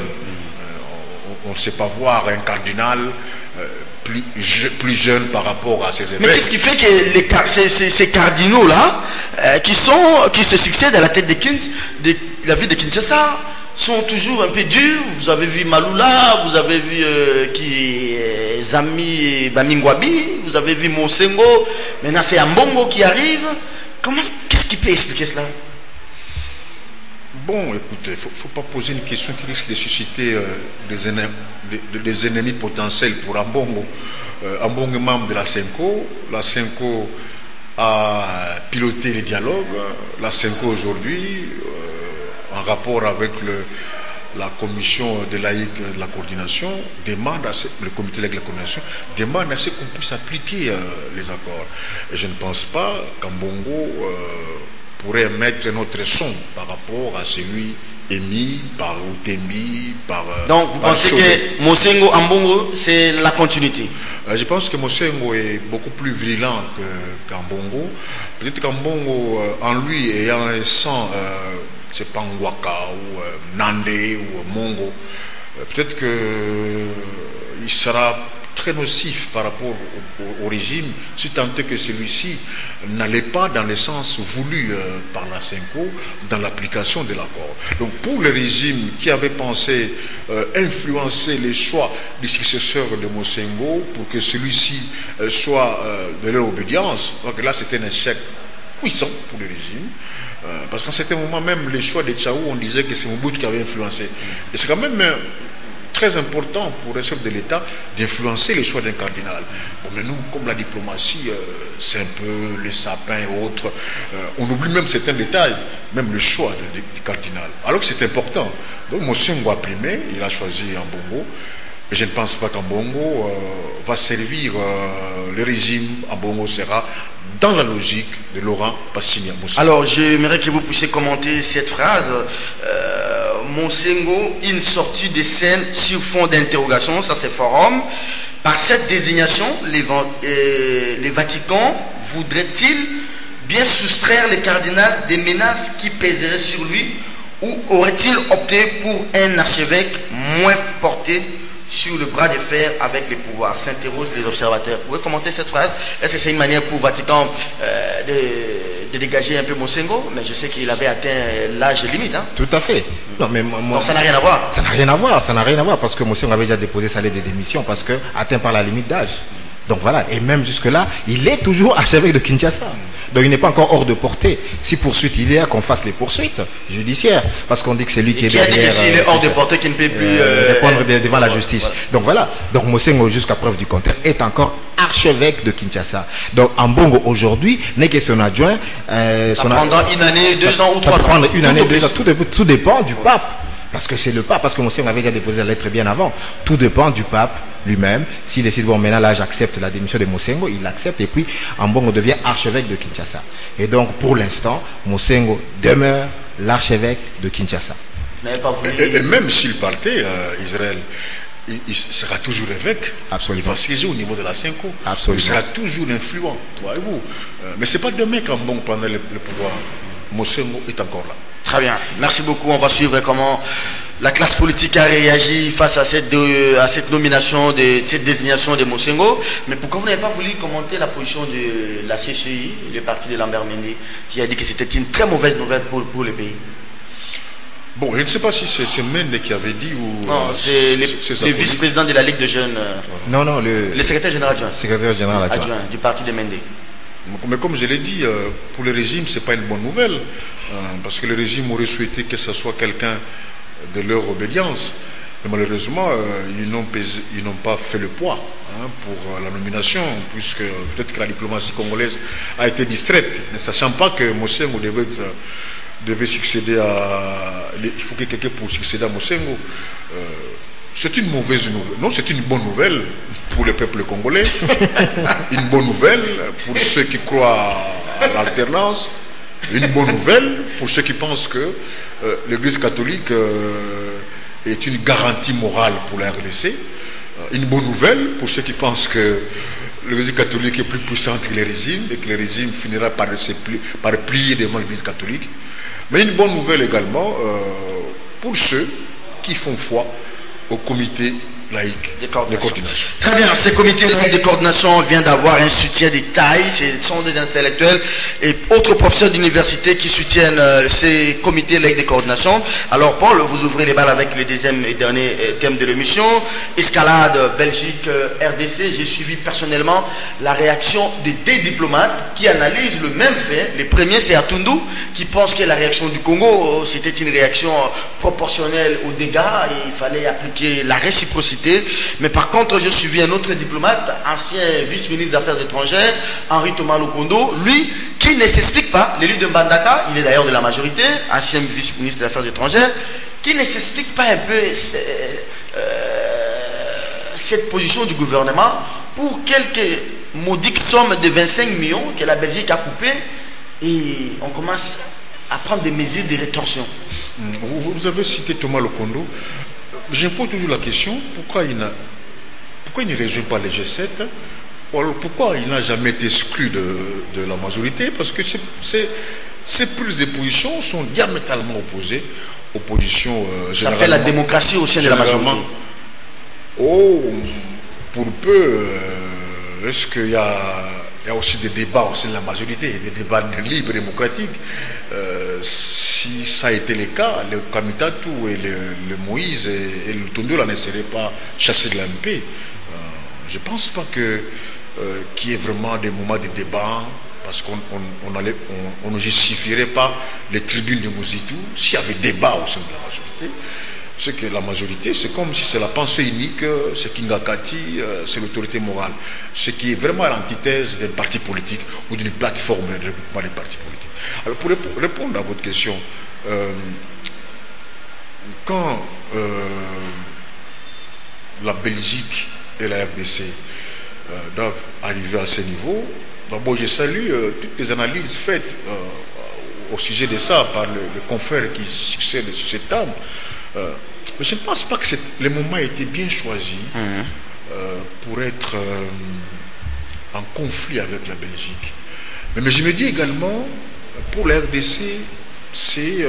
On ne sait pas voir un cardinal plus jeune par rapport à ses évêques. Mais qu'est-ce qui fait que ces cardinaux-là, qui se succèdent à la tête de la ville de Kinshasa, sont toujours un peu durs? Vous avez vu Maloula, vous avez vu Zami Bamingwabi, vous avez vu Mosengo, maintenant c'est Ambongo qui arrive. Qu'est-ce qui peut expliquer cela? Bon, écoutez, il ne faut pas poser une question qui risque de susciter des ennemis potentiels pour Ambongo. Ambongo est membre de la CENCO. La CENCO a piloté les dialogues. La CENCO aujourd'hui, en rapport avec la commission de laïque de la coordination, le comité de laïque de la coordination demande à ce qu'on puisse appliquer les accords. Et je ne pense pas qu'Ambongo pourrait mettre notre son par rapport à celui émis par Outembi, donc vous pensez que Mosengo Ambongo c'est la continuité? Je pense que Mosengo est beaucoup plus virulent qu'Ambongo. Peut-être qu'Ambongo en lui ayant un sang, c'est pas Ngwaka ou Nandé ou Mongo, peut-être que il sera très nocif par rapport au régime, si tant est que celui-ci n'allait pas dans le sens voulu par la Senko dans l'application de l'accord. Donc pour le régime qui avait pensé influencer les choix du successeur de Mosengo pour que celui-ci soit de leur obédience, donc là c'était un échec puissant pour le régime. Parce qu'en certain moment même, les choix de Tchaou, on disait que c'est Mobutu qui avait influencé. Et c'est quand même très important pour un chef de l'État d'influencer les choix d'un cardinal. Bon, mais nous, comme la diplomatie, c'est un peu les sapins et autres, on oublie même certains détails, même le choix du cardinal. Alors que c'est important. Donc Mosengo a primé, il a choisi Ambongo. Et je ne pense pas qu'Ambongo va servir le régime. Ambongo sera dans la logique de Laurent Passini Mosengo. Alors, j'aimerais que vous puissiez commenter cette phrase. Mosengo, une sortie de scène sur fond d'interrogation, ça c'est forum. Par cette désignation, les Vatican voudrait-il bien soustraire le cardinal des menaces qui pèseraient sur lui, ou aurait-il opté pour un archevêque moins porté sur le bras de fer avec les pouvoirs, s'interrogent les observateurs. Vous pouvez commenter cette phrase? Est-ce que c'est une manière pour Vatican de dégager un peu Mosengo? Mais je sais qu'il avait atteint l'âge limite. Hein? Tout à fait. Non, mais moi, donc ça n'a rien à voir. Ça n'a rien à voir, ça n'a rien à voir, parce que Mosengo avait déjà déposé sa lettre de démission, parce que atteint par la limite d'âge. Donc voilà, et même jusque-là, il est toujours archevêque de Kinshasa. Donc il n'est pas encore hors de portée. Si poursuite il y a, qu'on fasse les poursuites judiciaires. Parce qu'on dit que c'est lui qui est derrière. Qui a dit que s'il est hors de portée, qu'il ne peut plus répondre devant la justice. Donc voilà. Donc Mosengo, jusqu'à preuve du contraire, est encore archevêque de Kinshasa. Donc Ambongo aujourd'hui n'est que son adjoint. Pendant une année, 2 ans ou 3 ans. Prendre une année, 2 ans. Tout dépend du pape. Parce que c'est le pape, parce que Mosengo avait déjà déposé la lettre bien avant. Tout dépend du pape lui-même. S'il décide, bon, maintenant là, j'accepte la démission de Mosengo, il l'accepte et puis Ambongo devient archevêque de Kinshasa. Et donc, pour l'instant, Mosengo demeure l'archevêque de Kinshasa. Et même s'il partait, Israël, il sera toujours évêque. Absolument. Il va siéger au niveau de la Senko. Absolument. Il sera toujours influent, voyez-vous. Mais ce n'est pas demain qu'Ambongo prendra le pouvoir. Mosengo est encore là. Très bien, merci beaucoup. On va suivre comment la classe politique a réagi face à cette nomination, cette désignation de Mosengo. Mais pourquoi vous n'avez pas voulu commenter la position de la CCI, le parti de Lambert Mende, qui a dit que c'était une très mauvaise nouvelle pour le pays? Bon, je ne sais pas si c'est Mende qui avait dit ou... Non, c'est le vice-président de la Ligue de jeunes. Non, le secrétaire général adjoint. Secrétaire général adjoint du parti de Mende. Mais comme je l'ai dit, pour le régime, ce n'est pas une bonne nouvelle, parce que le régime aurait souhaité que ce soit quelqu'un de leur obédience. Mais malheureusement, ils n'ont pas fait le poids pour la nomination, puisque peut-être que la diplomatie congolaise a été distraite, ne sachant pas que Mosengo devait succéder à... Il faut que quelqu'un pour succéder à Mosengo. C'est une mauvaise nouvelle. Non, c'est une bonne nouvelle pour le peuple congolais. Une bonne nouvelle pour ceux qui croient à l'alternance. Une bonne nouvelle pour ceux qui pensent que l'Église catholique est une garantie morale pour la RDC. Une bonne nouvelle pour ceux qui pensent que l'Église catholique est plus puissante que les régimes et que le régime finira par plier devant l'Église catholique. Mais une bonne nouvelle également pour ceux qui font foi au comité laïque de coordination. Très bien, ce comité laïque de coordination vient d'avoir un soutien de taille. Ce sont des intellectuels et autres professeurs d'université qui soutiennent ces comités laïques de coordination. Alors Paul, vous ouvrez les balles avec le deuxième et dernier thème de l'émission. Escalade Belgique RDC. J'ai suivi personnellement la réaction des deux diplomates qui analysent le même fait. Le premier, c'est Atundu, qui pense que la réaction du Congo, c'était une réaction proportionnelle aux dégâts et il fallait appliquer la réciprocité. Mais par contre, j'ai suivi un autre diplomate, ancien vice-ministre des Affaires étrangères, Henri Thomas Lokondo, lui, qui ne s'explique pas, l'élu de Mbandaka, il est d'ailleurs de la majorité, ancien vice-ministre des Affaires étrangères, qui ne s'explique pas un peu cette position du gouvernement pour quelques maudites sommes de 25 millions que la Belgique a coupées et on commence à prendre des mesures de rétorsion. Vous avez cité Thomas Lokondo. Je me pose toujours la question, pourquoi il ne rejoint pas les G7? Pourquoi il n'a jamais été exclu de la majorité? Parce que ces prises de position sont diamétralement opposées aux positions générales. Ça fait la démocratie au sein de la majorité. Oh, pour peu, est-ce qu'il y a aussi des débats au sein de la majorité, des débats libres et démocratiques. Si ça a été le cas, le Kamitatou et le Moïse et le Tondela ne seraient pas chassés de l'AMP. Je ne pense pas qu'il y ait vraiment des moments de débat, parce qu'on ne justifierait pas les tribunes de Mouzitou s'il y avait débat au sein de la majorité. C'est que la majorité, c'est comme si c'est la pensée unique, c'est Kingakati, c'est l'autorité morale. Ce qui est vraiment à l'antithèse d'un parti politique ou d'une plateforme de regroupement des partis politiques. Alors pour répondre à votre question, quand la Belgique et la RDC doivent arriver à ce niveau, d'abord je salue toutes les analyses faites au sujet de ça par le confrère qui succède sur cette table. Mais je ne pense pas que le moment a été bien choisi pour être en conflit avec la Belgique. Mais je me dis également, pour la RDC, c'est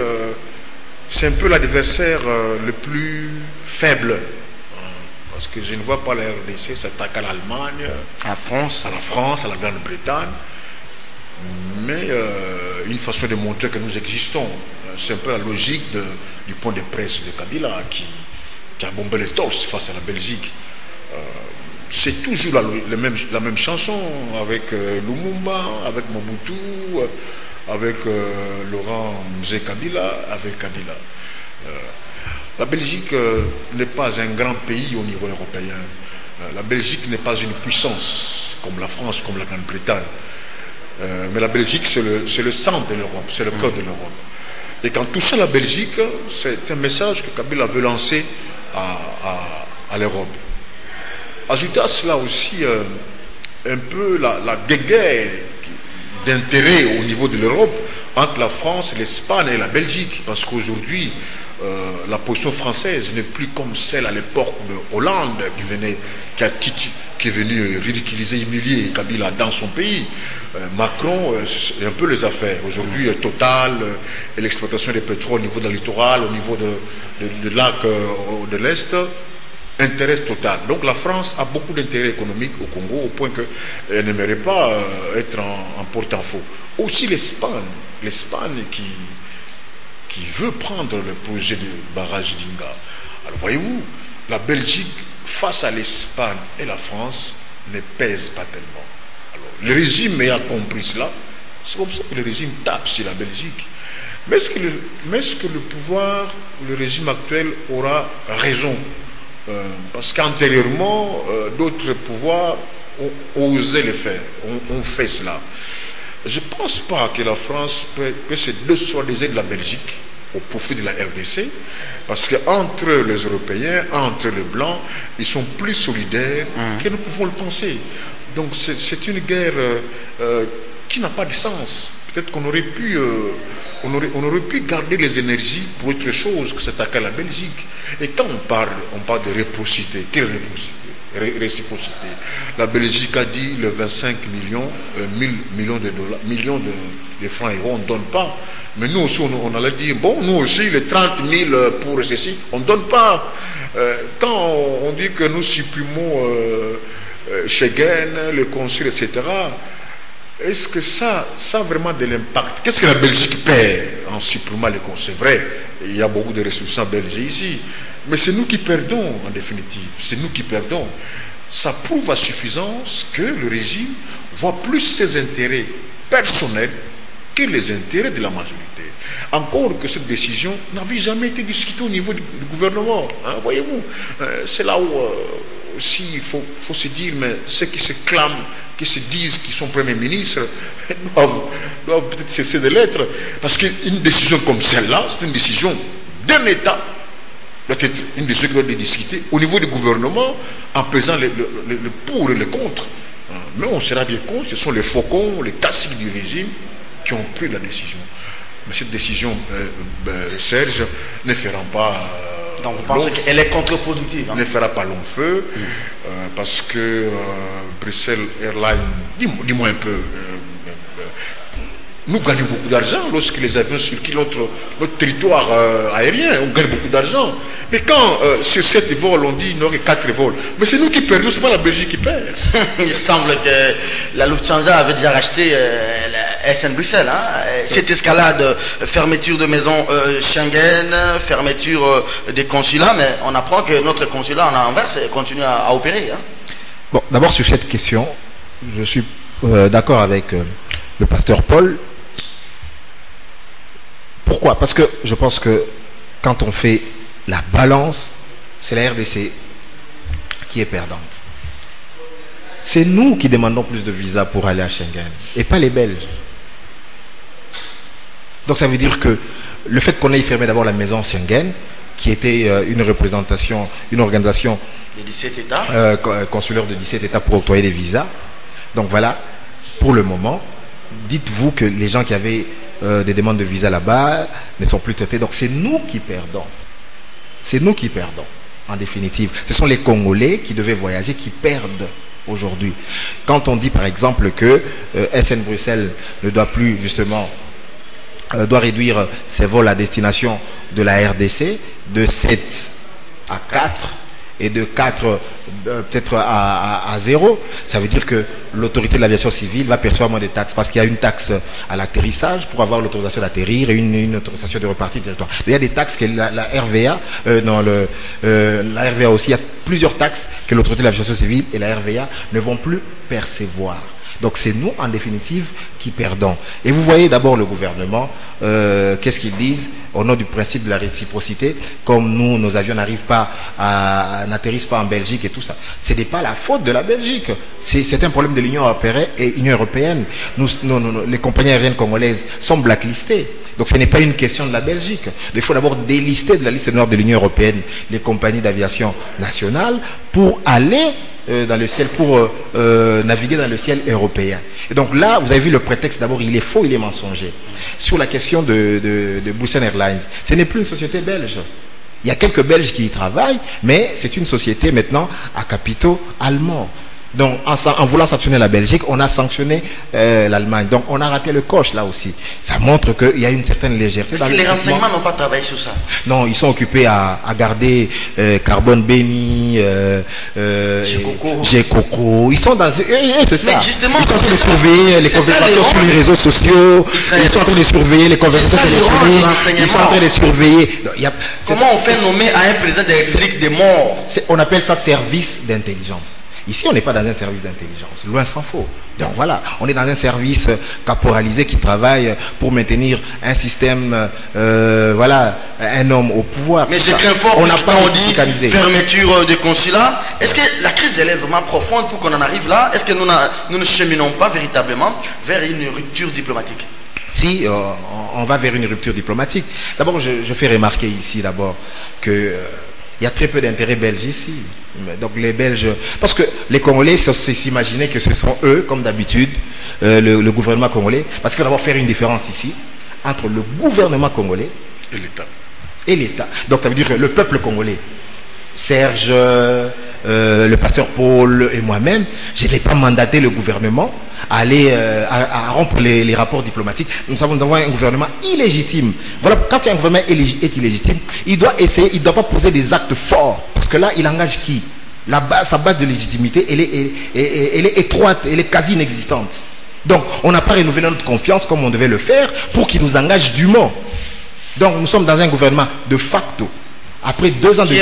un peu l'adversaire le plus faible. Parce que je ne vois pas la RDC s'attaquer à l'Allemagne, à la France, à la Grande-Bretagne. Mais une façon de montrer que nous existons. C'est un peu la logique du point de presse de Kabila qui a bombé les torses face à la Belgique. C'est toujours la même chanson avec Lumumba, avec Mobutu, avec Laurent Mzee Kabila, avec Kabila. La Belgique n'est pas un grand pays au niveau européen. La Belgique n'est pas une puissance comme la France, comme la Grande-Bretagne. Mais la Belgique, c'est le centre de l'Europe, c'est le cœur de l'Europe. Et quand touche la Belgique, c'est un message que Kabila veut lancer à l'Europe. Ajoutez à cela aussi un peu la guerre d'intérêt au niveau de l'Europe entre la France, l'Espagne et la Belgique. Parce qu'aujourd'hui, la position française n'est plus comme celle à l'époque de Hollande qui est venu ridiculiser, humilier Kabila dans son pays. Macron, c'est un peu les affaires. Aujourd'hui, Total et l'exploitation des pétroles au niveau de littoral, au niveau de lac de l'Est, intéresse Total. Donc la France a beaucoup d'intérêt économique au Congo, au point qu'elle n'aimerait pas être en porte-à-faux. Aussi l'Espagne qui veut prendre le projet de barrage d'Inga. Alors voyez-vous, la Belgique face à l'Espagne et la France ne pèse pas tellement. Alors, le régime ayant compris cela, c'est comme ça que le régime tape sur la Belgique. Mais est-ce que le pouvoir, le régime actuel aura raison? Parce qu'antérieurement, d'autres pouvoirs ont osé le faire, ont fait cela. Je ne pense pas que la France peut se désolidariser de la Belgique au profit de la RDC, parce qu'entre les Européens, entre les Blancs, ils sont plus solidaires que nous pouvons le penser. Donc c'est une guerre qui n'a pas de sens. Peut-être qu'on aurait pu, on aurait pu garder les énergies pour autre chose que s'attaquer à la Belgique. Et quand on parle de réciprocité, quelle réciprocité? La Belgique a dit le 25 millions de francs euros, on ne donne pas. Mais nous aussi, on allait dire, bon, nous aussi, les 30 000 pour ceci, on ne donne pas. Quand on dit que nous supprimons Schengen, le consul, etc., est-ce que ça a vraiment de l'impact? Qu'est-ce que la Belgique perd en supprimant les consuls? C'est vrai, il y a beaucoup de ressources en Belgique ici, mais c'est nous qui perdons en définitive. C'est nous qui perdons. Ça prouve à suffisance que le régime voit plus ses intérêts personnels que les intérêts de la majorité. Encore que cette décision n'avait jamais été discutée au niveau du gouvernement. Hein, voyez-vous, c'est là où aussi il faut se dire, mais ceux qui se clament, qui se disent qu'ils sont premiers ministres, doivent peut-être cesser de l'être. Parce qu'une décision comme celle-là, c'est une décision d'un État, doit être une décision qui doit être discutée au niveau du gouvernement, en pesant le pour et le contre. Mais on sera bien compte, ce sont les faucons, les caciques du régime qui ont pris la décision. Mais cette décision, Serge, ne fera pas... Donc vous pensez qu'elle est contre-productive, hein? Ne fera pas long feu, parce que Bruxelles Airlines, dis-moi un peu, nous gagnons beaucoup d'argent lorsque les avions circulent notre territoire aérien, on gagne beaucoup d'argent. Mais quand sur 7 vols, on dit qu'il n'y aurait 4 vols, mais c'est nous qui perdons, c'est pas la Belgique qui perd. Il semble que la Lufthansa avait déjà racheté la SN Bruxelles. Hein. Cette escalade, fermeture de maisons Schengen, fermeture des consulats, mais on apprend que notre consulat en Anvers continue à opérer. Hein. Bon, d'abord sur cette question, je suis d'accord avec le pasteur Paul. Pourquoi? Parce que je pense que quand on fait la balance, c'est la RDC qui est perdante. C'est nous qui demandons plus de visas pour aller à Schengen et pas les Belges. Donc ça veut dire que le fait qu'on ait fermé d'abord la maison Schengen, qui était une représentation, une organisation des 17 États, consulaire de 17 États pour octroyer des visas. Donc voilà, pour le moment, dites-vous que les gens qui avaient des demandes de visa là-bas ne sont plus traités. Donc c'est nous qui perdons. C'est nous qui perdons, en définitive. Ce sont les Congolais qui devaient voyager qui perdent aujourd'hui. Quand on dit par exemple que SN Bruxelles ne doit plus justement doit réduire ses vols à destination de la RDC de 7 à 4 et de 4 peut-être à 0, ça veut dire que l'autorité de l'aviation civile va percevoir moins de taxes parce qu'il y a une taxe à l'atterrissage pour avoir l'autorisation d'atterrir et une autorisation de repartir du territoire. Il y a des taxes que la RVA, la RVA aussi, il y a plusieurs taxes que l'autorité de l'aviation civile et la RVA ne vont plus percevoir. Donc c'est nous, en définitive, qui perdons. Et vous voyez d'abord le gouvernement, qu'est-ce qu'ils disent au nom du principe de la réciprocité, comme nous, nos avions n'arrivent pas n'atterrissent pas en Belgique et tout ça. Ce n'est pas la faute de la Belgique. C'est un problème de l'Union européenne. Les compagnies aériennes congolaises sont blacklistées. Donc ce n'est pas une question de la Belgique. Il faut d'abord délister de la liste noire de l'Union européenne les compagnies d'aviation nationales pour aller dans le ciel, pour naviguer dans le ciel européen. Et donc là, vous avez vu le prétexte, d'abord, il est faux, il est mensonger. Sur la question de Bruxelles Airlines, ce n'est plus une société belge. Il y a quelques Belges qui y travaillent, mais c'est une société maintenant à capitaux allemands. Donc, en voulant sanctionner la Belgique, on a sanctionné l'Allemagne. Donc, on a raté le coche là aussi. Ça montre qu'il y a une certaine légèreté. Mais si les renseignements n'ont pas travaillé sur ça. Non, ils sont occupés à garder Carbone Béni, G-Coco. Ils sont dans... c'est ça. Mais justement, ils sont en train de surveiller les conversations sur les réseaux sociaux. Ils sont en train de surveiller les conversations téléphoniques. Ils sont en train de surveiller... Comment on fait nommer à un président de la République des morts? On appelle ça service d'intelligence. Ici, on n'est pas dans un service d'intelligence, loin s'en faut. Donc voilà, on est dans un service caporalisé qui travaille pour maintenir un système, voilà, un homme au pouvoir. Mais je crains fort, on n'a pas dit fermeture de consulat. Est-ce que la crise elle est vraiment profonde pour qu'on en arrive là? Est-ce que nous ne cheminons pas véritablement vers une rupture diplomatique? Si, on va vers une rupture diplomatique. D'abord, je fais remarquer ici d'abord que... il y a très peu d'intérêt belge ici. Donc les Belges... Parce que les Congolais s'imaginaient que ce sont eux, comme d'habitude, le gouvernement congolais. Parce qu'il va d'abord faire une différence ici entre le gouvernement congolais et l'État. Et l'État. Donc ça veut dire que le peuple congolais, Serge, le pasteur Paul et moi-même, je ne vais pas mandater le gouvernement à aller à rompre les rapports diplomatiques. Nous avons un gouvernement illégitime. Voilà, quand un gouvernement est illégitime, il doit essayer, il ne doit pas poser des actes forts. Parce que là, il engage qui? Sa base de légitimité, elle est étroite, elle est quasi inexistante. Donc, on n'a pas renouvelé notre confiance comme on devait le faire pour qu'il nous engage dûment. Donc, nous sommes dans un gouvernement de facto. Après 2 ans de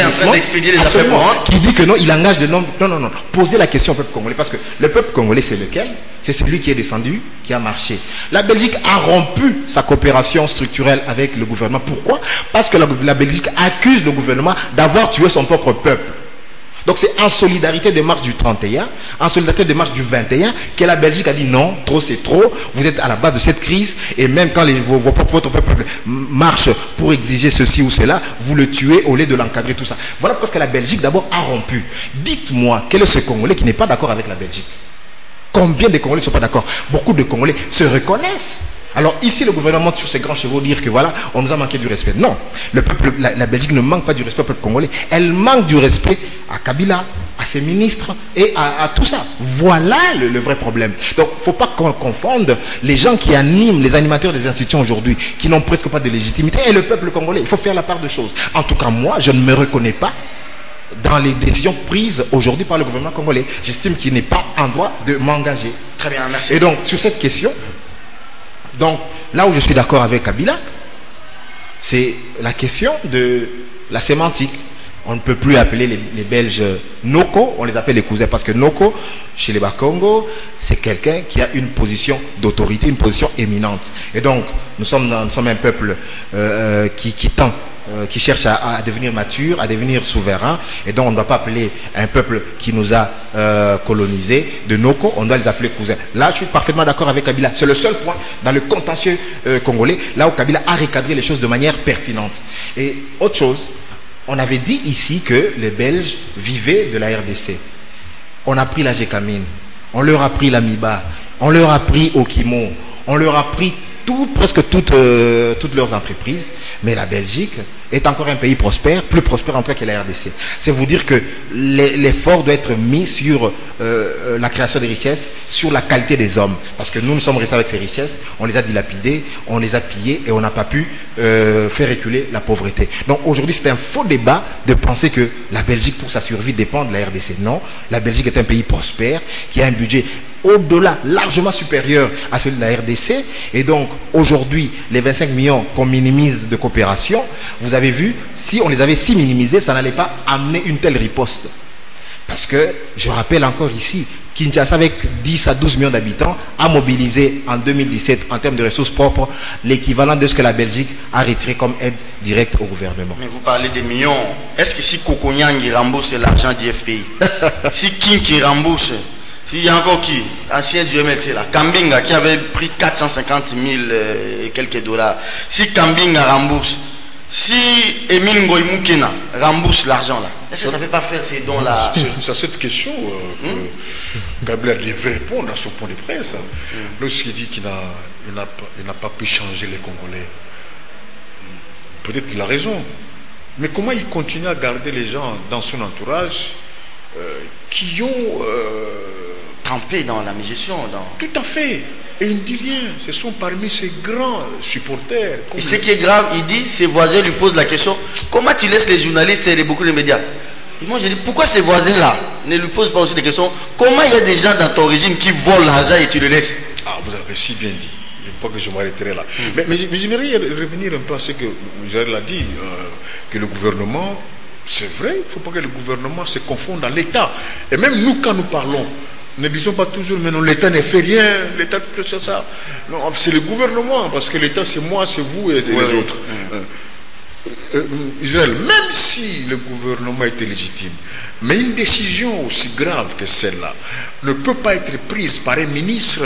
qui dit que non, il engage de non. Posez la question au peuple congolais, parce que le peuple congolais, c'est lequel? C'est celui qui est descendu, qui a marché. La Belgique a rompu sa coopération structurelle avec le gouvernement. Pourquoi? Parce que la Belgique accuse le gouvernement d'avoir tué son propre peuple. Donc c'est en solidarité des marches du 31, en solidarité des marches du 21, que la Belgique a dit non, trop c'est trop, vous êtes à la base de cette crise, et même quand votre peuple marche pour exiger ceci ou cela, vous le tuez au lieu de l'encadrer, tout ça. Voilà parce que la Belgique d'abord a rompu. Dites-moi, quel est ce Congolais qui n'est pas d'accord avec la Belgique? Combien de Congolais ne sont pas d'accord? Beaucoup de Congolais se reconnaissent. Alors ici, le gouvernement monte sur ses grands chevaux dire que voilà, on nous a manqué du respect. Non, la Belgique ne manque pas du respect au peuple congolais. Elle manque du respect à Kabila, à à ses ministres et à tout ça. Voilà le vrai problème. Donc, il ne faut pas qu'on confonde les gens qui animent, les animateurs des institutions aujourd'hui, qui n'ont presque pas de légitimité, et le peuple congolais. Il faut faire la part de choses. En tout cas, moi, je ne me reconnais pas dans les décisions prises aujourd'hui par le gouvernement congolais. J'estime qu'il n'est pas en droit de m'engager. Très bien, merci. Et donc, sur cette question, donc, là où je suis d'accord avec Kabila, c'est la question de la sémantique. On ne peut plus appeler les Belges Noko, on les appelle les cousins, parce que Noko, chez les Bakongo, c'est quelqu'un qui a une position d'autorité, une position éminente. Et donc, nous sommes un peuple qui tend, qui cherche à devenir mature, à devenir souverain, et donc on ne doit pas appeler un peuple qui nous a colonisés de Noko, on doit les appeler cousins. Là, je suis parfaitement d'accord avec Kabila. C'est le seul point dans le contentieux congolais, là où Kabila a recadré les choses de manière pertinente. Et autre chose, on avait dit ici que les Belges vivaient de la RDC. On a pris la Gécamine, on leur a pris l'Amiba, on leur a pris Okimo, on leur a pris presque toutes leurs entreprises. Mais la Belgique est encore un pays prospère, plus prospère en tout cas que la RDC. C'est vous dire que l'effort doit être mis sur la création des richesses, sur la qualité des hommes. Parce que nous sommes restés avec ces richesses, on les a dilapidées, on les a pillées et on n'a pas pu faire reculer la pauvreté. Donc aujourd'hui, c'est un faux débat de penser que la Belgique, pour sa survie, dépend de la RDC. Non, la Belgique est un pays prospère qui a un budget au-delà, largement supérieur à celui de la RDC. Et donc, aujourd'hui, les 25 millions qu'on minimise de coopération, vous avez vu, si on les avait si minimisés, ça n'allait pas amener une telle riposte. Parce que, je rappelle encore ici, Kinshasa, avec 10 à 12 millions d'habitants, a mobilisé en 2017, en termes de ressources propres, l'équivalent de ce que la Belgique a retiré comme aide directe au gouvernement. Mais vous parlez des millions. Est-ce que si Kokonyang rembourse l'argent du FPI, si King qui rembourse, s'il y a encore qui, ancien du MLC là, Kambinga qui avait pris 450 000 et quelques dollars, si Kambinga rembourse, si Emile Ngoïmoukena rembourse l'argent là, est-ce que ça ne peut pas faire ces dons là? C'est à cette question que Gabriel devait répondre à son point de presse. Lorsqu'il dit qu'il n'a pas pu changer les Congolais, peut-être qu'il a raison. Mais comment il continue à garder les gens dans son entourage qui ont trempé dans la mégestion Tout à fait. Et il ne dit rien. Ce sont parmi ses grands supporters. Et ce qui est grave, il dit, ses voisins lui posent la question, comment tu laisses les journalistes et beaucoup de médias? Et moi je dis, pourquoi ces voisins-là ne lui posent pas aussi des questions? Comment il y a des gens dans ton régime qui volent l'argent et tu le laisses? Ah, vous avez si bien dit. Il ne faut pas que je m'arrêterai là. Mais j'aimerais revenir un peu à ce que Joël l'a dit, que le gouvernement, c'est vrai, il ne faut pas que le gouvernement se confonde dans l'État. Et même nous, quand nous parlons, ne disons pas toujours, mais non, l'État ne fait rien, l'État, c'est ça. Non, c'est le gouvernement, parce que l'État, c'est moi, c'est vous et les autres. Israël, même si le gouvernement était légitime, mais une décision aussi grave que celle-là ne peut pas être prise par un ministre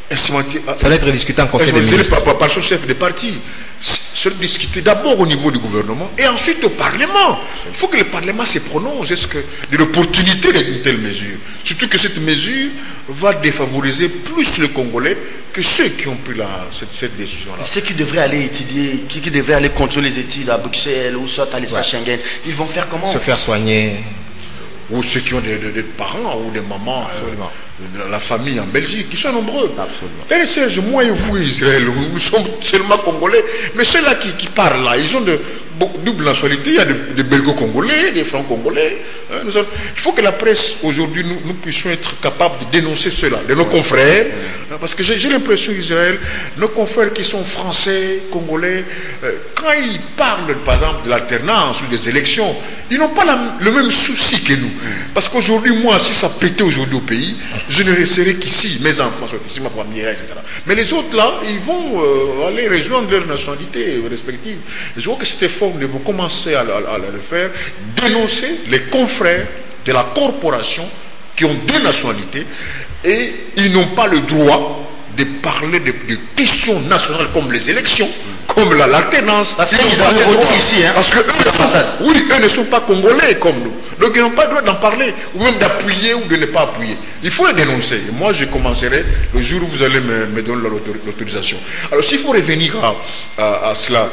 ça va être discuté en conseil des ministres. Par son chef de parti. Se discuter d'abord au niveau du gouvernement et ensuite au Parlement. Il faut que le Parlement se prononce de l'opportunité d'une telle mesure. Surtout que cette mesure va défavoriser plus les Congolais que ceux qui ont pris cette décision-là. Ceux qui devraient aller étudier, qui devraient aller continuer les études à Bruxelles ou soit à l'espace Schengen, ils vont faire comment? Se faire soigner. Ou ceux qui ont des parents ou des mamans, la famille en Belgique, qui sont nombreux. Absolument. Et Serge, moi et vous, Israël, nous sommes seulement Congolais, mais ceux-là qui parlent là, ils ont de double nationalité, il y a des Belgo-Congolais, des Francs-Congolais. Il faut que la presse, aujourd'hui, nous puissions être capables de dénoncer cela, de nos confrères, parce que j'ai l'impression, Israël, nos confrères qui sont français, congolais, quand ils parlent, par exemple, de l'alternance ou des élections, ils n'ont pas le même souci que nous. Parce qu'aujourd'hui, moi, si ça pétait aujourd'hui au pays, je ne resterai qu'ici, mes enfants sont ici, ma famille est là, etc. Mais les autres là, ils vont aller rejoindre leur nationalité respective. Et je vois que cet effort, nous devons commencer à le faire, dénoncer les confrères de la corporation qui ont deux nationalités et ils n'ont pas le droit de parler de questions nationales comme les élections, comme l'alternance. Parce qu'ils avaient voté ici, hein. Parce que eux ne sont pas congolais comme nous. Donc ils n'ont pas le droit d'en parler, ou même d'appuyer ou de ne pas appuyer. Il faut les dénoncer. Et moi, je commencerai le jour où vous allez me donner l'autorisation. Alors s'il faut revenir à cela,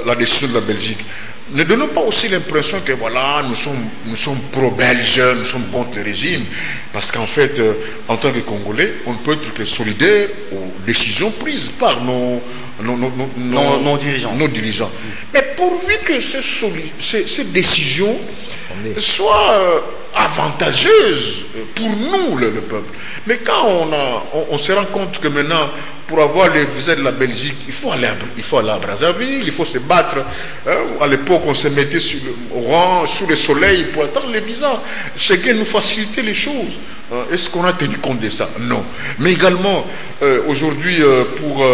la décision de la Belgique, ne donnons pas aussi l'impression que voilà, nous sommes pro-belges, nous sommes contre le régime, parce qu'en fait, en tant que Congolais, on ne peut être que solidaire aux décisions prises par nos dirigeants. Mais pourvu que ces décisions soient avantageuses pour nous, le peuple. Mais quand on se rend compte que maintenant, pour avoir le visa de la Belgique, il faut aller à Brazzaville, il faut se battre. À l'époque, on se mettait au rang, sous le soleil pour attendre le visa. Chacun nous facilitait les choses. Est-ce qu'on a tenu compte de ça? Non. Mais également, aujourd'hui, pour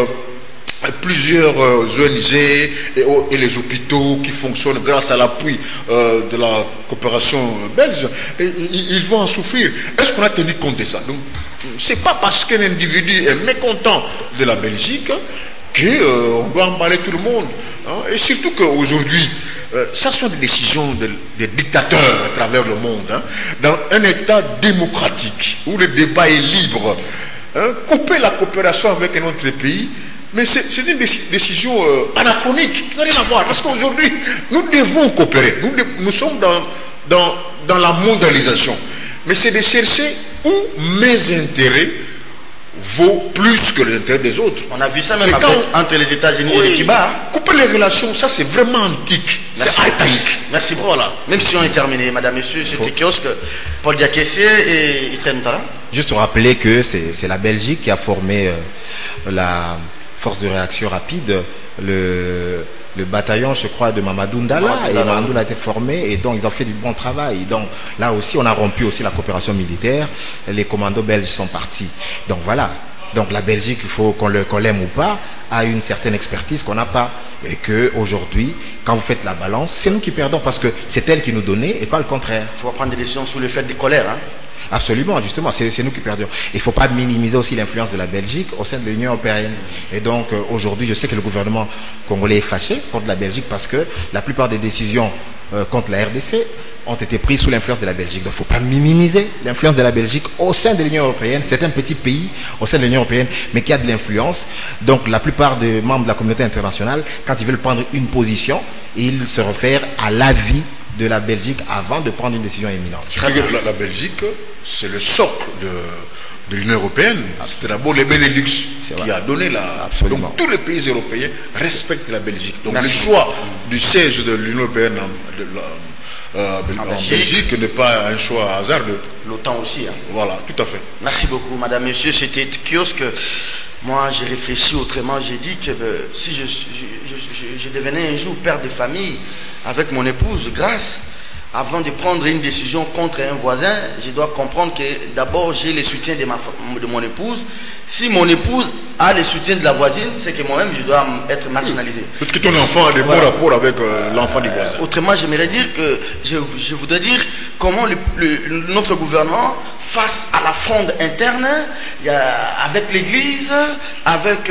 plusieurs ONG et les hôpitaux qui fonctionnent grâce à l'appui de la coopération belge, ils vont en souffrir. Est-ce qu'on a tenu compte de ça? Donc, c'est pas parce qu'un individu est mécontent de la Belgique qu'on doit emballer tout le monde. Et surtout qu'aujourd'hui, ça sont des décisions des dictateurs à travers le monde. Dans un État démocratique où le débat est libre, couper la coopération avec un autre pays, mais c'est une décision anachronique qui n'a rien à voir. Parce qu'aujourd'hui, nous devons coopérer. Nous sommes dans la mondialisation. Mais c'est de chercher où mes intérêts vaut plus que les intérêts des autres. On a vu ça même entre les États-Unis et les Cuba. Couper les relations, ça c'est vraiment antique. C'est archaïque. Merci, voilà. Même si on est terminé, madame, monsieur, c'était Kiosque, Paul Diakessé et Israël Moutala. Juste rappeler que c'est la Belgique qui a formé la force de réaction rapide, le bataillon, je crois, de Mamadou Ndala, et Mamadou Ndala a été formé, et donc ils ont fait du bon travail. Donc là aussi, on a rompu aussi la coopération militaire, les commandos belges sont partis. Donc voilà, donc la Belgique, il faut qu'on l'aime ou pas, a une certaine expertise qu'on n'a pas. Et qu'aujourd'hui, quand vous faites la balance, c'est nous qui perdons, parce que c'est elle qui nous donnait, et pas le contraire. Il faut prendre des décisions sous le fait des colères, hein. Absolument, justement, c'est nous qui perdons. Il ne faut pas minimiser aussi l'influence de la Belgique au sein de l'Union européenne. Et donc, aujourd'hui, je sais que le gouvernement congolais est fâché contre la Belgique parce que la plupart des décisions contre la RDC ont été prises sous l'influence de la Belgique. Donc, il ne faut pas minimiser l'influence de la Belgique au sein de l'Union européenne. C'est un petit pays au sein de l'Union européenne, mais qui a de l'influence. Donc, la plupart des membres de la communauté internationale, quand ils veulent prendre une position, ils se réfèrent à l'avis de la Belgique avant de prendre une décision éminente. La Belgique, c'est le socle de l'Union européenne. C'était d'abord les Benelux qui a donné la... Absolument. Donc tous les pays européens respectent la Belgique. Donc le choix du siège de l'Union européenne en Belgique n'est pas un choix hasardeux. L'OTAN aussi. Hein. Voilà, tout à fait. Merci beaucoup, madame, monsieur. C'était Kiosque. Moi, j'ai réfléchi autrement. J'ai dit que si je devenais un jour père de famille avec mon épouse, grâce, avant de prendre une décision contre un voisin, je dois comprendre que d'abord, j'ai le soutien de mon épouse. Si mon épouse a le soutien de la voisine, c'est que moi-même, je dois être marginalisé. Peut-être que ton enfant a des bons rapports avec l'enfant du voisin. Autrement, j'aimerais dire que, je voudrais dire comment notre gouvernement, face à la fronde interne, avec l'Église, avec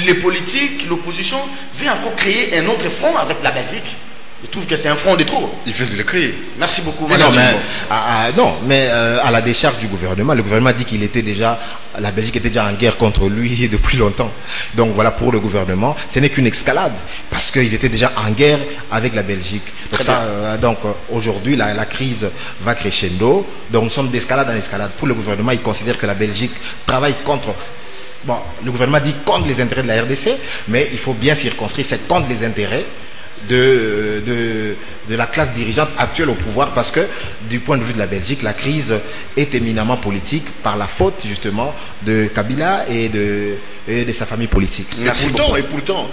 les politiques, l'opposition, veut encore créer un autre front avec la Belgique. Je trouve que c'est un front de trop. Il vient de le créer. Merci beaucoup, madame. Non, mais à la décharge du gouvernement, le gouvernement dit qu'il était déjà, la Belgique était déjà en guerre contre lui depuis longtemps. Donc voilà, pour le gouvernement, ce n'est qu'une escalade, parce qu'ils étaient déjà en guerre avec la Belgique. Donc, aujourd'hui, la crise va crescendo. Donc nous sommes d'escalade en escalade. Pour le gouvernement, il considère que la Belgique travaille contre... Bon, le gouvernement dit contre les intérêts de la RDC, mais il faut bien circonscrire, c'est contre les intérêts de la classe dirigeante actuelle au pouvoir, parce que du point de vue de la Belgique, la crise est éminemment politique par la faute justement de Kabila et de sa famille politique. Et pourtant,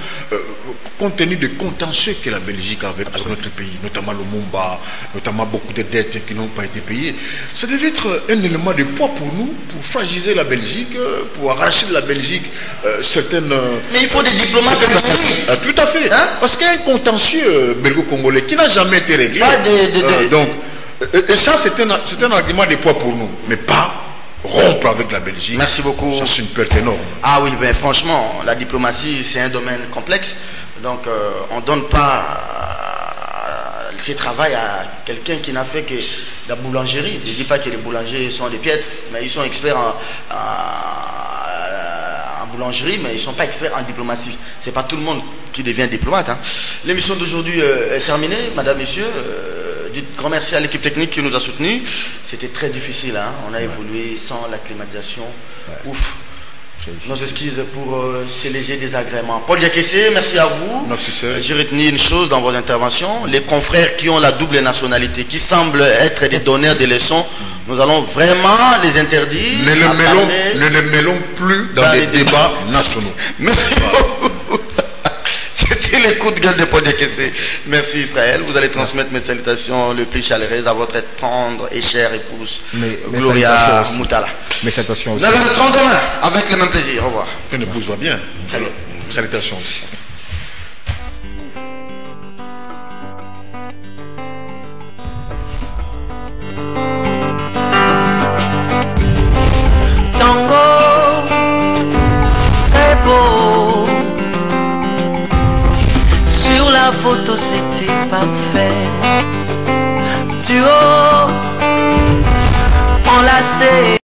compte tenu des contentieux que la Belgique a avec notre pays, notamment le Mumba, notamment beaucoup de dettes qui n'ont pas été payées, ça devait être un élément de poids pour nous, pour fragiliser la Belgique, pour arracher de la Belgique certaines... Mais il faut des diplomates. Tout à fait. Hein? Parce qu'il y a un contentieux belgo-congolais qui n'a jamais été réglé. Donc, et ça, c'est un argument de poids pour nous, mais pas rompre avec la Belgique. Merci beaucoup. Ça, c'est une perte énorme. Ah oui, ben franchement, la diplomatie, c'est un domaine complexe. Donc, on ne donne pas ce travail à quelqu'un qui n'a fait que la boulangerie. Je ne dis pas que les boulangers sont des piètres, mais ils sont experts en boulangerie, mais ils ne sont pas experts en diplomatie. Ce n'est pas tout le monde qui devient diplomate. Hein. L'émission d'aujourd'hui est terminée, madame, messieurs. Grand merci à l'équipe technique qui nous a soutenus. C'était très difficile, hein. On a évolué sans la climatisation. Ouf. Nos excuses pour ces légers désagréments. Paul Diakessé, merci à vous. J'ai retenu une chose dans vos interventions. Les confrères qui ont la double nationalité, qui semblent être des donneurs de leçons, nous allons vraiment les interdire. Ne les mêlons plus dans les débats nationaux. Merci beaucoup. C'était les coups de gueule de Paul Diakessé. Merci Israël. Vous allez transmettre mes salutations le plus chaleureuses à votre tendre et chère épouse, Gloria Moutala. Mes salutations aussi. 9h30 demain, avec le même plaisir. Au revoir. Une épouse va bien. Très bien. Salutations aussi. Tango, très beau. Sur la photo c'était parfait. Duo, enlacé.